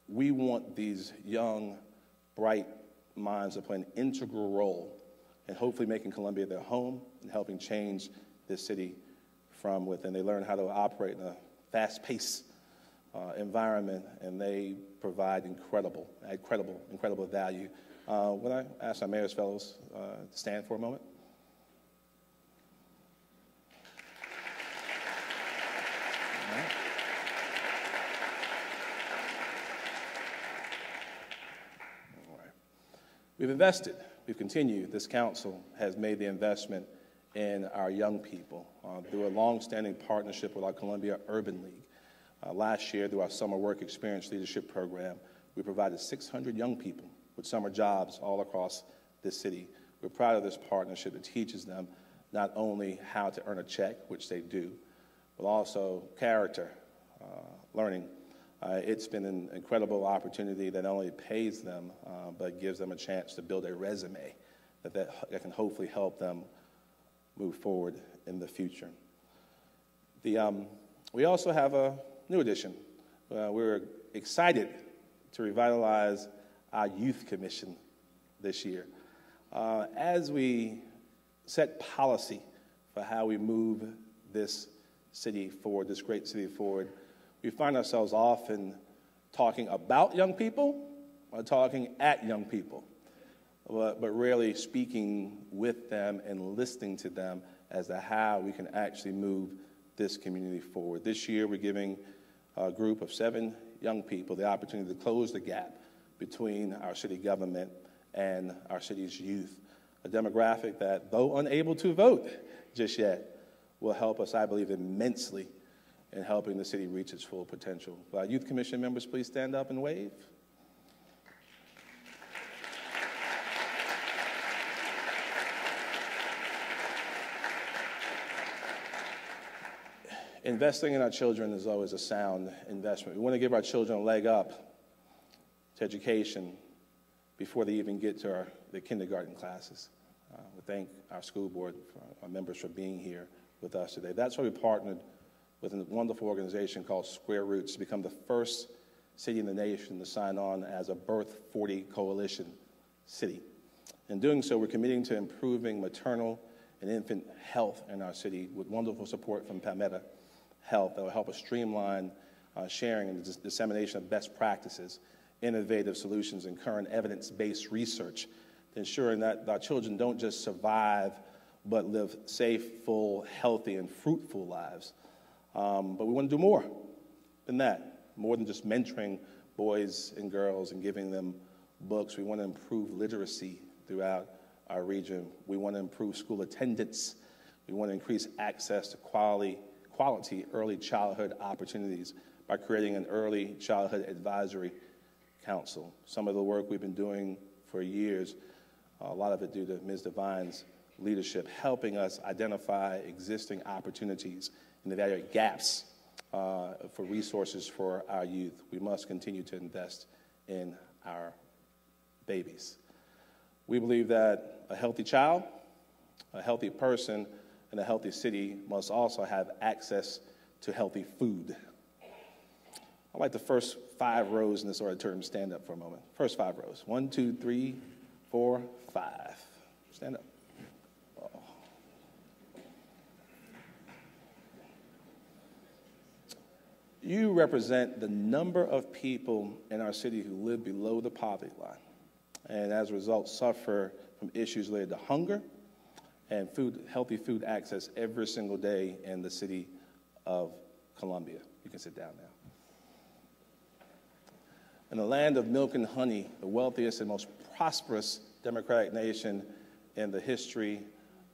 We want these young, bright minds to play an integral role in hopefully making Columbia their home and helping change this city from within. They learn how to operate in a fast-paced environment, and they provide incredible value. When I ask our Mayor's Fellows to stand for a moment. All right. All right. We've invested. We've continued. This council has made the investment in our young people through a long-standing partnership with our Columbia Urban League. Last year, through our Summer Work Experience Leadership Program, we provided 600 young people with summer jobs all across this city. We're proud of this partnership that teaches them not only how to earn a check, which they do, but also character learning. It's been an incredible opportunity that not only pays them, but gives them a chance to build a resume that can hopefully help them move forward in the future. We also have a new addition. We're excited to revitalize our Youth Commission this year. As we set policy for how we move this city forward, this great city forward, we find ourselves often talking about young people or talking at young people, but rarely speaking with them and listening to them as to how we can actually move this community forward. This year, we're giving a group of 7 young people the opportunity to close the gap between our city government and our city's youth, a demographic that, though unable to vote just yet, will help us, I believe, immensely in helping the city reach its full potential. Will our Youth Commission members please stand up and wave? Investing in our children is always a sound investment. We want to give our children a leg up to education before they even get to their kindergarten classes. We thank our school board, our members, for being here with us today. That's why we partnered with a wonderful organization called Square Roots to become the first city in the nation to sign on as a Birth 40 Coalition city. In doing so, we're committing to improving maternal and infant health in our city with wonderful support from Palmetto Health that will help us streamline sharing and dissemination of best practices, innovative solutions, and current evidence-based research, ensuring that our children don't just survive but live safe, full, healthy, and fruitful lives. But we want to do more than that, more than just mentoring boys and girls and giving them books. We want to improve literacy throughout our region. We want to improve school attendance. We want to increase access to quality early childhood opportunities by creating an early childhood advisory Council. Some of the work we've been doing for years, a lot of it due to Ms. Devine's leadership, helping us identify existing opportunities and evaluate gaps for resources for our youth. We must continue to invest in our babies. We believe that a healthy child, a healthy person, and a healthy city must also have access to healthy food. I'd like the first 5 rows in this auditorium to stand up for a moment. First 5 rows. 1, 2, 3, 4, 5. Stand up. Oh. You represent the number of people in our city who live below the poverty line, and as a result suffer from issues related to hunger and healthy food access every single day in the city of Columbia. You can sit down now. In the land of milk and honey, the wealthiest and most prosperous democratic nation in the history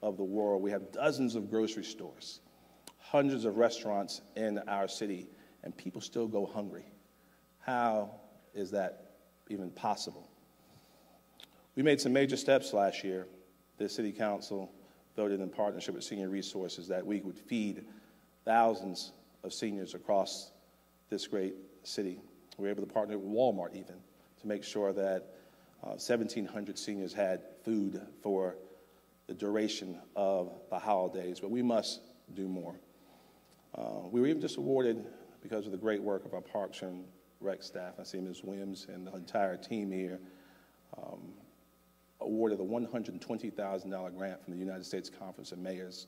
of the world, we have dozens of grocery stores, hundreds of restaurants in our city, and people still go hungry. How is that even possible? We made some major steps last year. The City Council voted in partnership with Senior Resources that we would feed thousands of seniors across this great city. We were able to partner with Walmart even to make sure that 1,700 seniors had food for the duration of the holidays, but we must do more. We were even just awarded, because of the great work of our Parks and Rec staff, I see Ms. Williams and the entire team here, awarded a $120,000 grant from the United States Conference of Mayors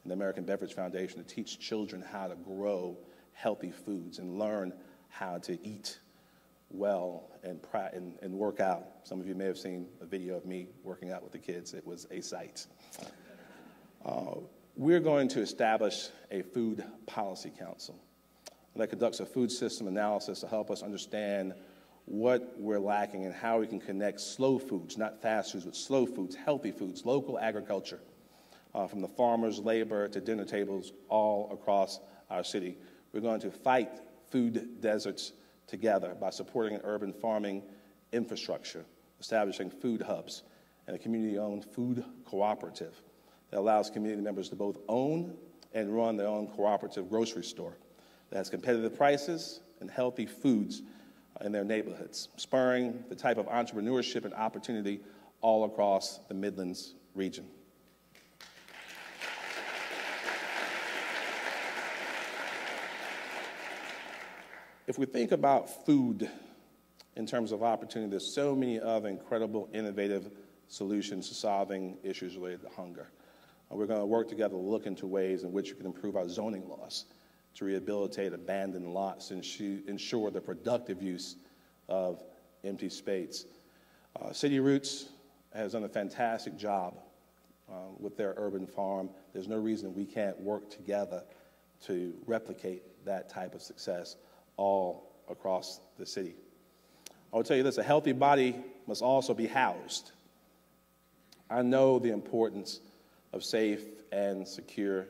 and the American Beverage Foundation to teach children how to grow healthy foods and learn how to eat well and work out. Some of you may have seen a video of me working out with the kids. It was a sight. We're going to establish a food policy council that conducts a food system analysis to help us understand what we're lacking and how we can connect slow foods, not fast foods, but slow foods, healthy foods, local agriculture, from the farmers' labor to dinner tables all across our city. We're going to fight food deserts together by supporting an urban farming infrastructure, establishing food hubs, and a community-owned food cooperative that allows community members to both own and run their own cooperative grocery store that has competitive prices and healthy foods in their neighborhoods, spurring the type of entrepreneurship and opportunity all across the Midlands region. If we think about food in terms of opportunity, there's so many other incredible, innovative solutions to solving issues related to hunger. We're going to work together to look into ways in which we can improve our zoning laws to rehabilitate abandoned lots and ensure the productive use of empty space. City Roots has done a fantastic job with their urban farm. There's no reason we can't work together to replicate that type of success all across the city. I will tell you this, a healthy body must also be housed. I know the importance of safe and secure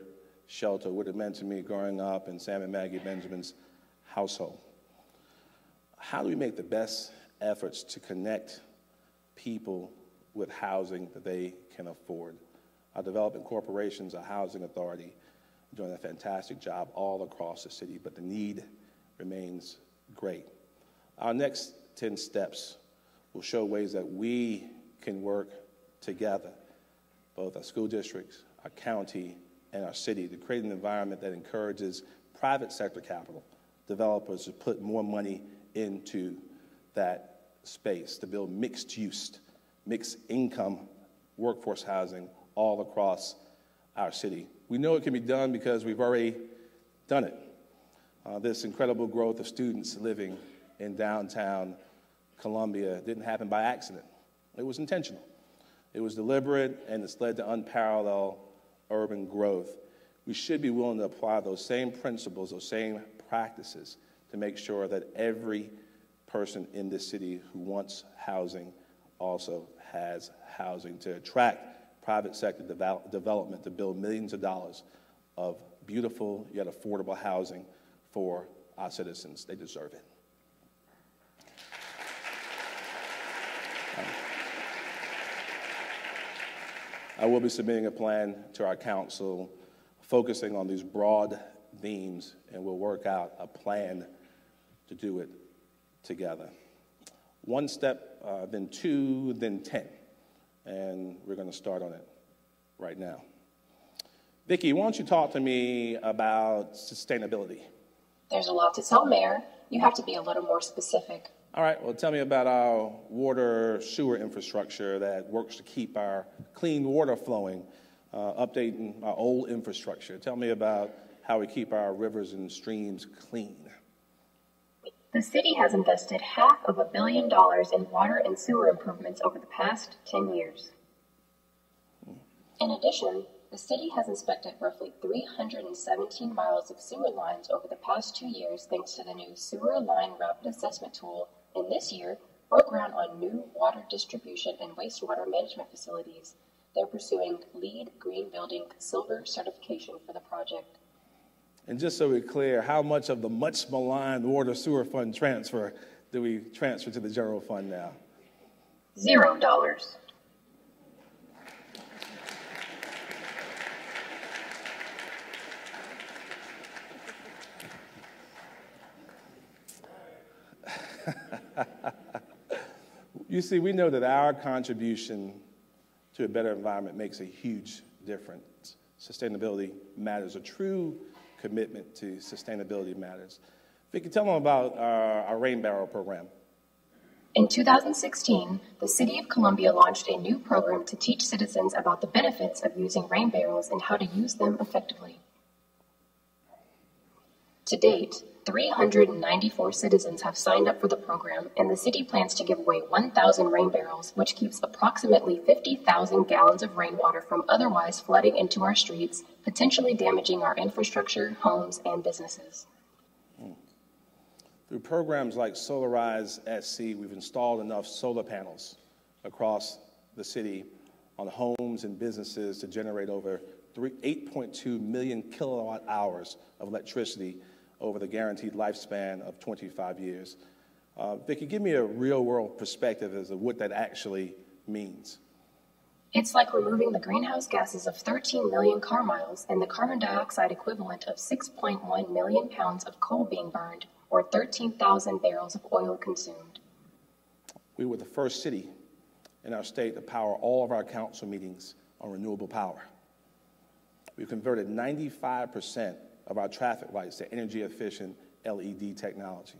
shelter, what it meant to me growing up in Sam and Maggie Benjamin's household. How do we make the best efforts to connect people with housing that they can afford? Our development corporations, our housing authority, doing a fantastic job all across the city, but the need remains great. Our next 10 steps will show ways that we can work together, both our school districts, our county, and our city, to create an environment that encourages private sector capital, developers to put more money into that space, to build mixed use, mixed income workforce housing all across our city. We know it can be done because we've already done it. This incredible growth of students living in downtown Columbia didn't happen by accident. It was intentional. It was deliberate, and it's led to unparalleled urban growth. We should be willing to apply those same principles, those same practices to make sure that every person in this city who wants housing also has housing, to attract private sector development to build millions of dollars of beautiful yet affordable housing for our citizens. They deserve it. I will be submitting a plan to our council focusing on these broad themes, and we'll work out a plan to do it together. One step, then two, then 10, and we're going to start on it right now. Vicki, why don't you talk to me about sustainability? There's a lot to tell, Mayor. You have to be a little more specific. All right, well, tell me about our water sewer infrastructure that works to keep our clean water flowing, updating our old infrastructure. Tell me about how we keep our rivers and streams clean. The city has invested $500 million in water and sewer improvements over the past 10 years. In addition, the city has inspected roughly 317 miles of sewer lines over the past 2 years thanks to the new Sewer Line Rapid Assessment Tool, and this year broke ground on new water distribution and wastewater management facilities. They're pursuing LEED Green Building Silver certification for the project. And just so we're clear, how much of the much maligned water sewer fund transfer do we transfer to the general fund now? $0. You see, we know that our contribution to a better environment makes a huge difference. Sustainability matters. A true commitment to sustainability matters. Vicki, tell them about our rain barrel program. In 2016, the City of Columbia launched a new program to teach citizens about the benefits of using rain barrels and how to use them effectively. To date, 394 citizens have signed up for the program, and the city plans to give away 1,000 rain barrels, which keeps approximately 50,000 gallons of rainwater from otherwise flooding into our streets, potentially damaging our infrastructure, homes, and businesses. Through programs like Solarize SC, we've installed enough solar panels across the city on homes and businesses to generate over 8.2 million kilowatt hours of electricity over the guaranteed lifespan of 25 years. Vicki, give me a real-world perspective as to what that actually means. It's like removing the greenhouse gases of 13 million car miles and the carbon dioxide equivalent of 6.1 million pounds of coal being burned, or 13,000 barrels of oil consumed. We were the first city in our state to power all of our council meetings on renewable power. We've converted 95% of our traffic lights to energy-efficient LED technology.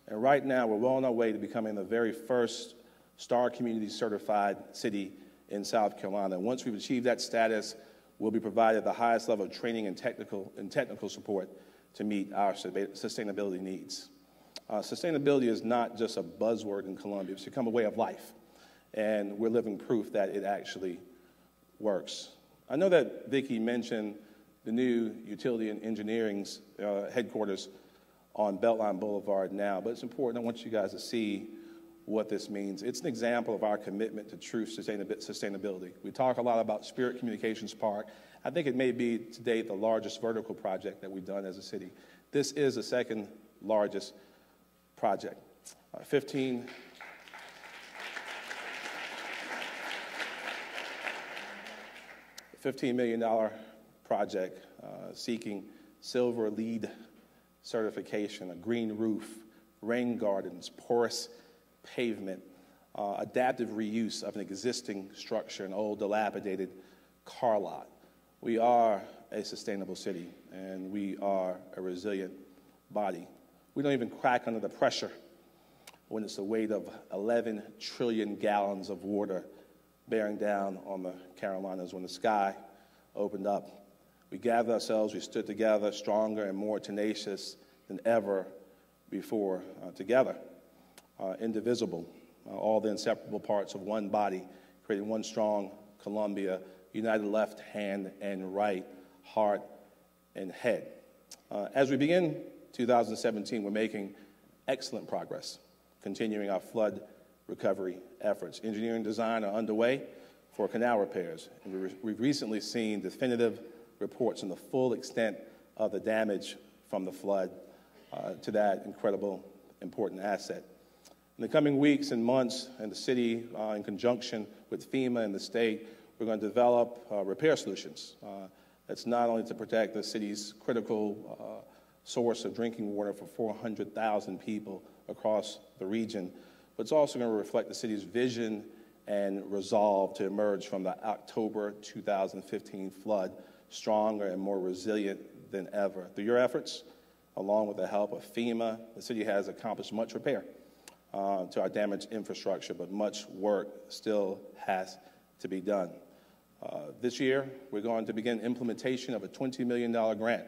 And right now, we're well on our way to becoming the very first Star Community certified city in South Carolina. And once we've achieved that status, we'll be provided the highest level of training and technical support to meet our sustainability needs. Sustainability is not just a buzzword in Columbia. It's become a way of life. And we're living proof that it actually works. I know that Vicki mentioned the new utility and engineering's headquarters on Beltline Boulevard now, but it's important. I want you guys to see what this means. It's an example of our commitment to true sustainability. We talk a lot about Spirit Communications Park. I think it may be to date the largest vertical project that we've done as a city. This is the second largest project. $15 million project seeking silver LEED certification, a green roof, rain gardens, porous pavement, adaptive reuse of an existing structure, an old dilapidated car lot. We are a sustainable city, and we are a resilient body. We don't even crack under the pressure when it's the weight of 11 trillion gallons of water bearing down on the Carolinas. When the sky opened up, we gathered ourselves, we stood together, stronger and more tenacious than ever before, together, indivisible, all the inseparable parts of one body, creating one strong Columbia, united left hand and right, heart and head. As we begin 2017, we're making excellent progress, continuing our flood recovery efforts. Engineering design are underway for canal repairs, and we've recently seen definitive reports on the full extent of the damage from the flood to that incredible, important asset. In the coming weeks and months, and the city, in conjunction with FEMA and the state, we're going to develop repair solutions. That's not only to protect the city's critical source of drinking water for 400,000 people across the region, but it's also going to reflect the city's vision and resolve to emerge from the October 2015 flood stronger and more resilient than ever. Through your efforts, along with the help of FEMA, the city has accomplished much repair to our damaged infrastructure, but much work still has to be done. This year, we're going to begin implementation of a $20 million grant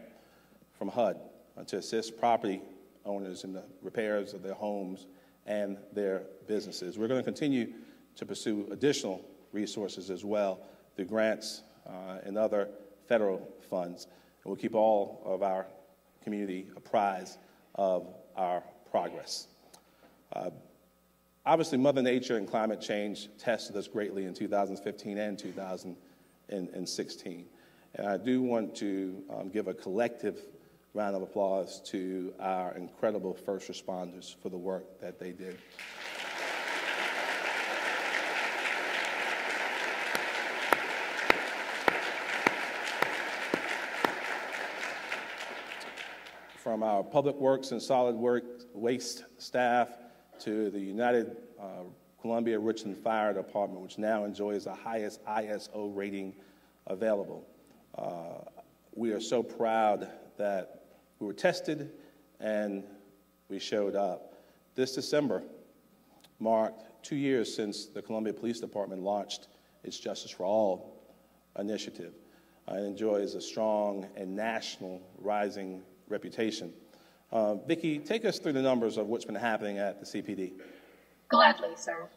from HUD to assist property owners in the repairs of their homes and their businesses. We're going to continue to pursue additional resources as well through grants and other federal funds. And we'll keep all of our community apprised of our progress. Obviously, Mother Nature and climate change tested us greatly in 2015 and 2016. And I do want to give a collective round of applause to our incredible first responders for the work that they did. From our Public Works and Solid Waste staff to the United Columbia Richland Fire Department, which now enjoys the highest ISO rating available. We are so proud that we were tested and we showed up. This December marked 2 years since the Columbia Police Department launched its Justice for All initiative. It enjoys a strong and national rising reputation. Vicki, take us through the numbers of what's been happening at the CPD. Gladly, sir.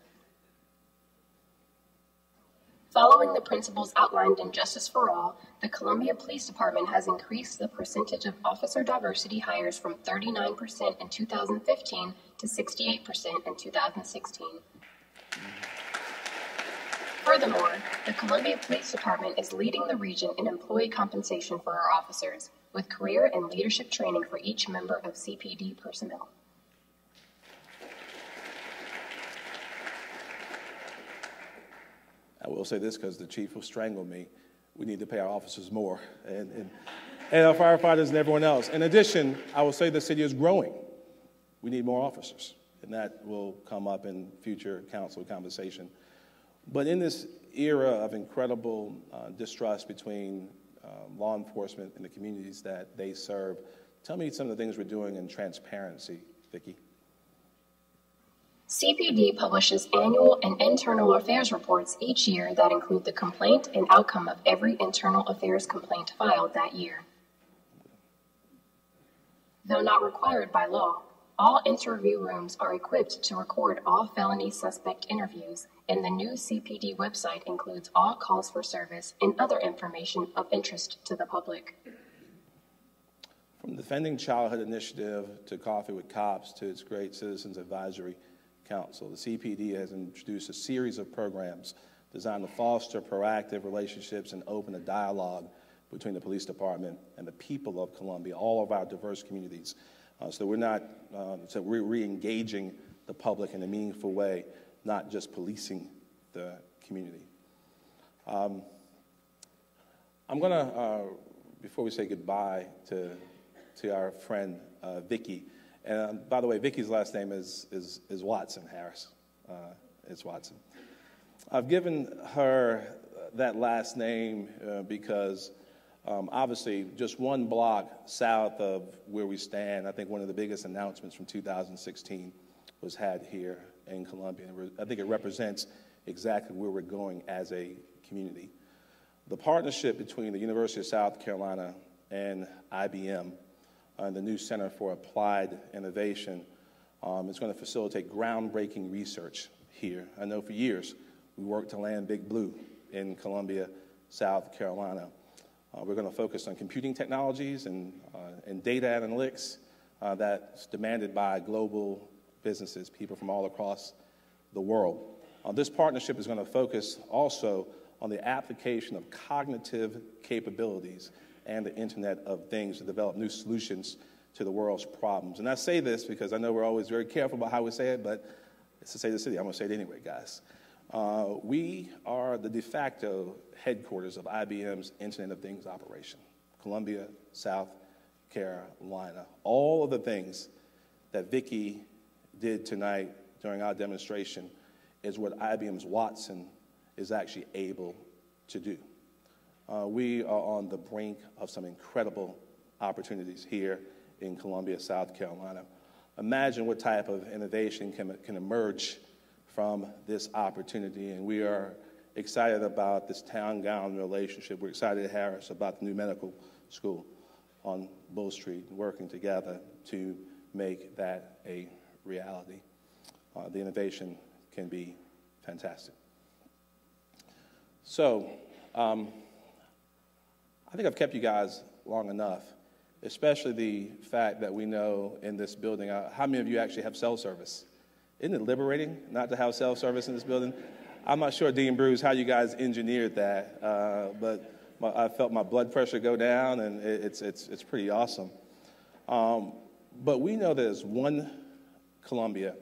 Following the principles outlined in Justice for All, the Columbia Police Department has increased the percentage of officer diversity hires from 39% in 2015 to 68% in 2016. Furthermore, the Columbia Police Department is leading the region in employee compensation for our officers, with career and leadership training for each member of CPD personnel. I will say this because the chief will strangle me. We need to pay our officers more and our firefighters and everyone else. In addition, I will say the city is growing. We need more officers, and that will come up in future council conversation. But in this era of incredible distrust between law enforcement and the communities that they serve, tell me some of the things we're doing in transparency, Vicki. CPD publishes annual and internal affairs reports each year that include the complaint and outcome of every internal affairs complaint filed that year. Though not required by law, all interview rooms are equipped to record all felony suspect interviews, and the new CPD website includes all calls for service and other information of interest to the public. From Defending Childhood Initiative to Coffee with Cops to its great Citizens Advisory Council, the CPD has introduced a series of programs designed to foster proactive relationships and open a dialogue between the police department and the people of Columbia, all of our diverse communities. So we're re-engaging the public in a meaningful way, not just policing the community. I'm going to, before we say goodbye to our friend Vicki, and by the way, Vicki's last name is Watson Harris. It's Watson. I've given her that last name because obviously just one block south of where we stand, I think one of the biggest announcements from 2016 was had here in Columbia. I think it represents exactly where we're going as a community. The partnership between the University of South Carolina and IBM and the new Center for Applied Innovation is going to facilitate groundbreaking research here. I know for years we worked to land Big Blue in Columbia, South Carolina. We're going to focus on computing technologies and data analytics that's demanded by global businesses, people from all across the world. This partnership is going to focus also on the application of cognitive capabilities and the Internet of Things to develop new solutions to the world's problems. And I say this because I know we're always very careful about how we say it, but it's to say the city. I'm going to say it anyway, guys. We are the de facto headquarters of IBM's Internet of Things operation, Columbia, South Carolina. All of the things that Vicki did tonight during our demonstration is what IBM's Watson is actually able to do. We are on the brink of some incredible opportunities here in Columbia, South Carolina. Imagine what type of innovation can emerge from this opportunity, and we are excited about this town-gown relationship. We're excited at Harris about the new medical school on Bull Street, working together to make that a reality. The innovation can be fantastic. So, I think I've kept you guys long enough, especially the fact that we know in this building, how many of you actually have cell service? Isn't it liberating not to have cell service in this building? I'm not sure, Dean Bruce, how you guys engineered that, but I felt my blood pressure go down, and it's pretty awesome. But we know that as one Columbia,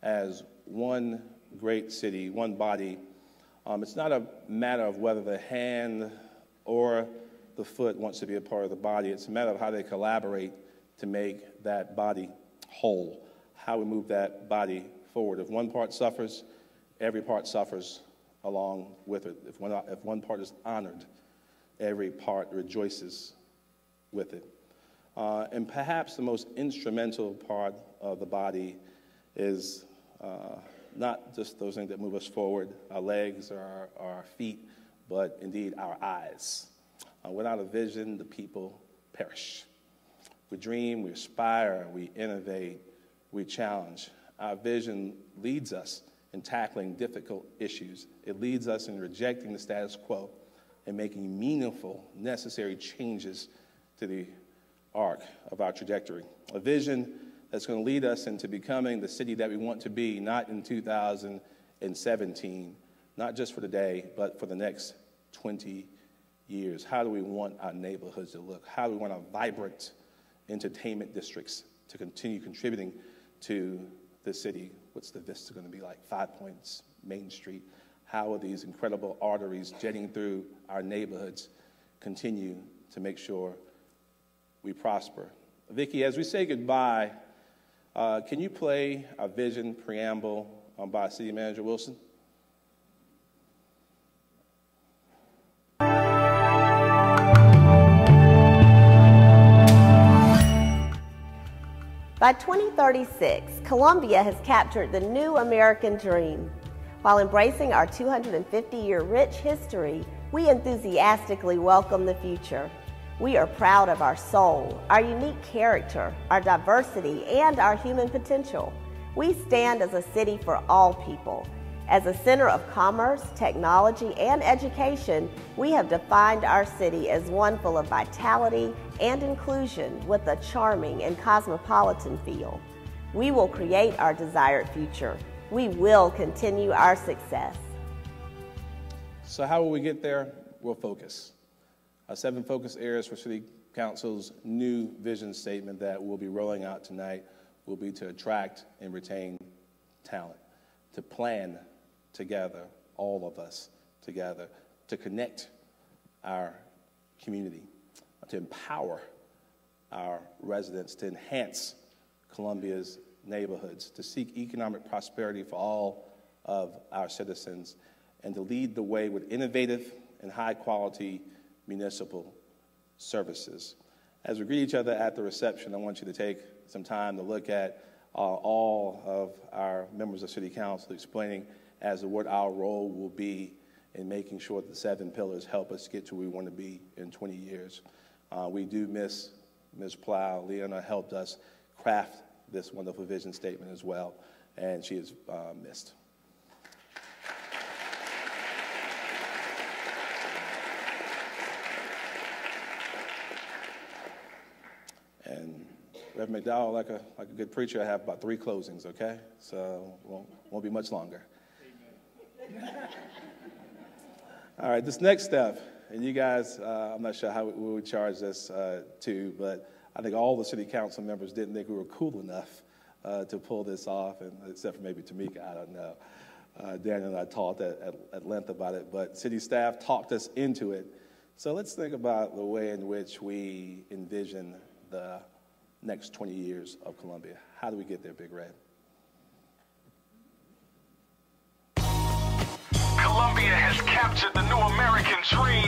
as one great city, one body, it's not a matter of whether the hand or the foot wants to be a part of the body. It's a matter of how they collaborate to make that body whole, how we move that body forward. If one part suffers, every part suffers along with it. If one part is honored, every part rejoices with it. And perhaps the most instrumental part of the body is not just those things that move us forward, our legs or our feet, but indeed our eyes. Without a vision, the people perish. We dream, we aspire, we innovate, we challenge. Our vision leads us in tackling difficult issues. It leads us in rejecting the status quo and making meaningful, necessary changes to the arc of our trajectory. A vision that's going to lead us into becoming the city that we want to be, not in 2017, not just for today, but for the next 20 years. How do we want our neighborhoods to look? How do we want our vibrant entertainment districts to continue contributing to the city? What's the vista going to be like? 5 Points, Main Street. How are these incredible arteries jetting through our neighborhoods continue to make sure we prosper? Vicki, as we say goodbye, can you play our vision preamble by City Manager Wilson? By 2036, Columbia has captured the new American dream. While embracing our 250-year rich history, we enthusiastically welcome the future. We are proud of our soul, our unique character, our diversity, and our human potential. We stand as a city for all people. As a center of commerce, technology, and education, we have defined our city as one full of vitality and inclusion with a charming and cosmopolitan feel. We will create our desired future. We will continue our success. So how will we get there? We'll focus. Our 7 focus areas for City Council's new vision statement that we'll be rolling out tonight will be to attract and retain talent, to plan together, all of us together, to connect our community, to empower our residents, to enhance Columbia's neighborhoods, to seek economic prosperity for all of our citizens, and to lead the way with innovative and high-quality municipal services. As we greet each other at the reception, I want you to take some time to look at all of our members of City Council explaining as to what our role will be in making sure that the 7 pillars help us get to where we want to be in 20 years. We do miss Ms. Plow. Leona helped us craft this wonderful vision statement as well, and she is missed. And Reverend McDowell, like a good preacher, I have about 3 closings, okay? So won't be much longer. All right, this next step, and you guys, I'm not sure how we would charge this to, but I think all the City Council members didn't think we were cool enough to pull this off, and except for maybe Tamika, I don't know. Daniel and I talked at length about it, but city staff talked us into it. So let's think about the way in which we envision the next 20 years of Columbia. How do we get there, Big Red? Columbia has captured the new American dream.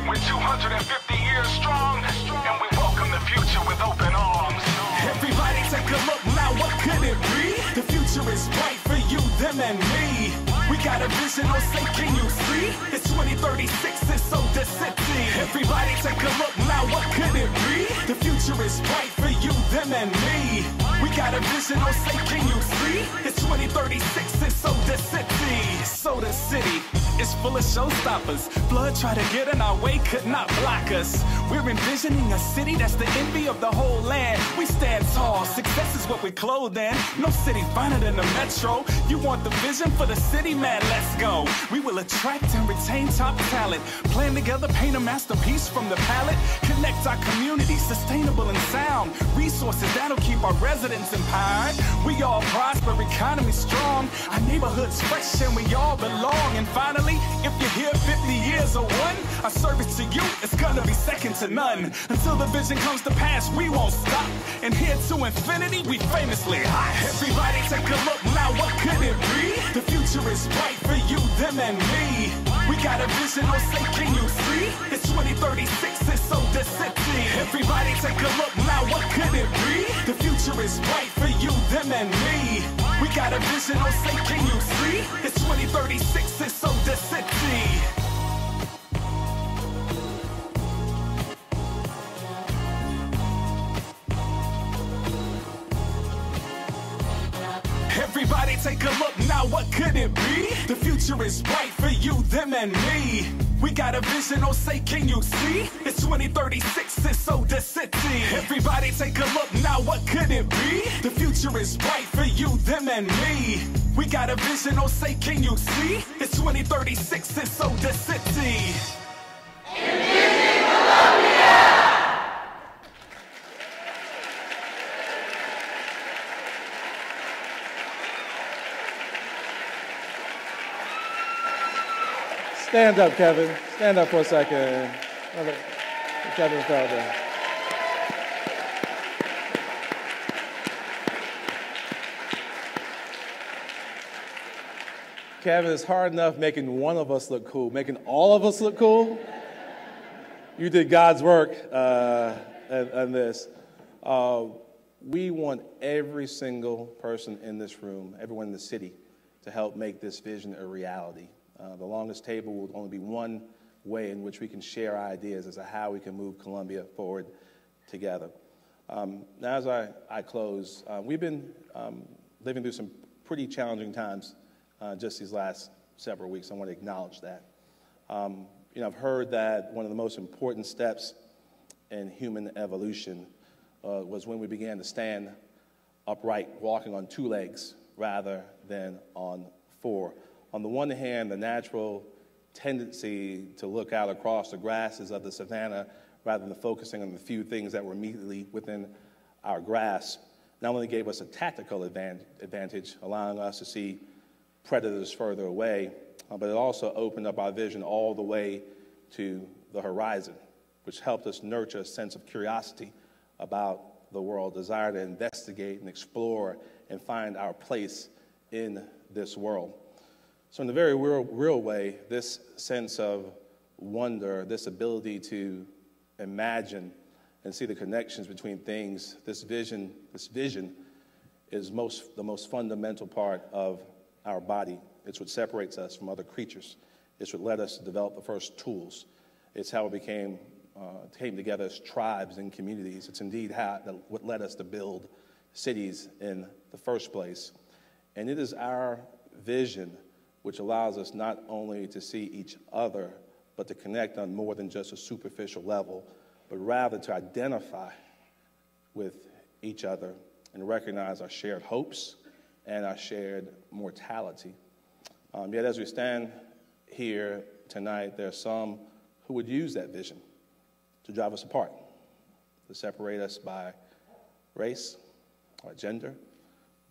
We're 250 years strong, and we welcome the future with open arms. Everybody take a look now, what could it be? The future is bright for you, them, and me. We got a vision, oh say, can you see? It's 2036, it's so the city. Everybody take a look now, what could it be? The future is bright for you, them, and me. We got a vision, oh say, can you see? It's 2036, it's so the city. So the city is full of showstoppers. Blood tried to get in our way, could not block us. We're envisioning a city that's the envy of the whole land. We stand tall, success is what we clothe in. No city finer than the metro. You want the vision for the city, man, let's go. We will attract and retain top talent. Plan together, paint a masterpiece from the palette. Connect our community, sustainable and sound. Resources that'll keep our residents empowered. We all prosper, economy strong. Our neighborhood's fresh and we all belong. And finally, if you're here 50 years or one, our service to you is gonna be second to none. Until the vision comes to pass, we won't stop. And here to infinity, we famously hot. Everybody take a look now, what could it be? The future is bright for you, them, and me. We got a vision, oh say, can you see? It's 2036, it's so the city. Everybody take a look now, what could it be? The future is bright for you, them, and me. We got a vision, oh say, can you see? It's 2036, it's so the city. Everybody take a look now, what could it be? The future is bright for you, them, and me. We got a vision, oh say, can you see? It's 2036, it's so the city. Everybody take a look now, what could it be? The future is bright for you, them, and me. We got a vision, oh say, can you see? It's 2036, it's so the city. Envision Columbia! Stand up, Kevin. Stand up for a second. Kevin fell down. Kevin, it's hard enough making one of us look cool. Making all of us look cool? You did God's work on this. We want every single person in this room, everyone in the city, to help make this vision a reality. The longest table will only be one way in which we can share ideas as to how we can move Columbia forward together. Now, as I close, we've been living through some pretty challenging times just these last several weeks. I want to acknowledge that. I've heard that one of the most important steps in human evolution was when we began to stand upright, walking on two legs rather than on four. On the one hand, the natural tendency to look out across the grasses of the savannah rather than focusing on the few things that were immediately within our grasp not only gave us a tactical advantage, allowing us to see predators further away, but it also opened up our vision all the way to the horizon, which helped us nurture a sense of curiosity about the world, desire to investigate and explore and find our place in this world. So in a very real way, this sense of wonder, this ability to imagine and see the connections between things, this vision is the most fundamental part of our body. It's what separates us from other creatures. It's what led us to develop the first tools. It's how we came together as tribes and communities. It's indeed what led us to build cities in the first place. And it is our vision which allows us not only to see each other, but to connect on more than just a superficial level, but rather to identify with each other and recognize our shared hopes and our shared mortality. Yet as we stand here tonight, there are some who would use that vision to drive us apart, to separate us by race, by gender,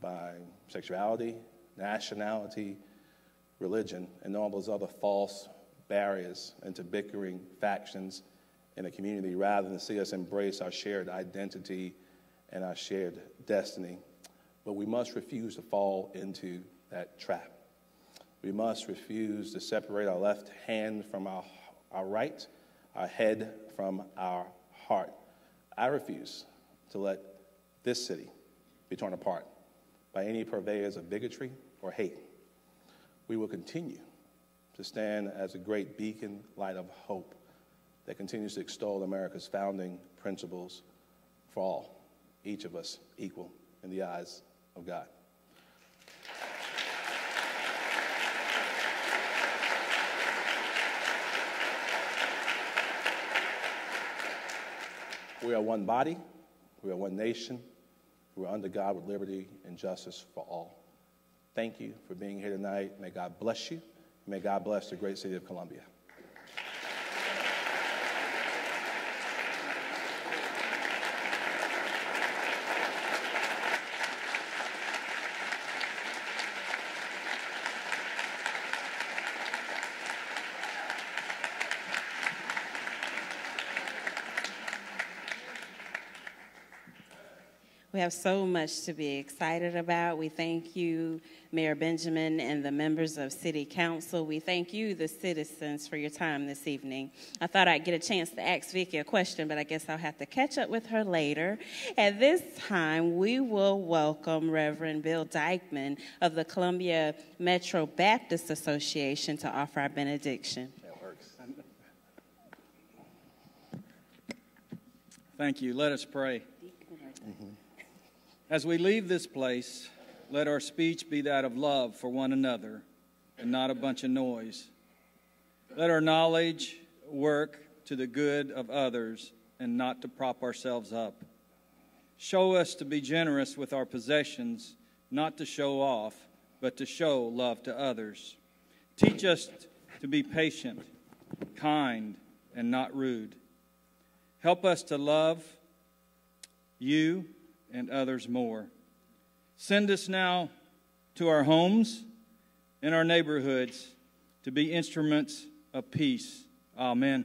by sexuality, nationality, religion, and all those other false barriers into bickering factions in a community rather than see us embrace our shared identity and our shared destiny. But we must refuse to fall into that trap. We must refuse to separate our left hand from our right, our head from our heart. I refuse to let this city be torn apart by any purveyors of bigotry or hate. We will continue to stand as a great beacon light of hope that continues to extol America's founding principles for all, each of us equal in the eyes of God. We are one body, we are one nation, we are under God with liberty and justice for all. Thank you for being here tonight. May God bless you. May God bless the great city of Columbia. We have so much to be excited about. We thank you, Mayor Benjamin, and the members of City Council. We thank you, the citizens, for your time this evening. I thought I'd get a chance to ask Vicki a question, but I guess I'll have to catch up with her later. At this time, we will welcome Reverend Bill Dykeman of the Columbia Metro Baptist Association to offer our benediction. That works. Thank you. Let us pray. As we leave this place, let our speech be that of love for one another and not a bunch of noise. Let our knowledge work to the good of others and not to prop ourselves up. Show us to be generous with our possessions, not to show off, but to show love to others. Teach us to be patient, kind, and not rude. Help us to love you and others more. Send us now to our homes and our neighborhoods to be instruments of peace. Amen.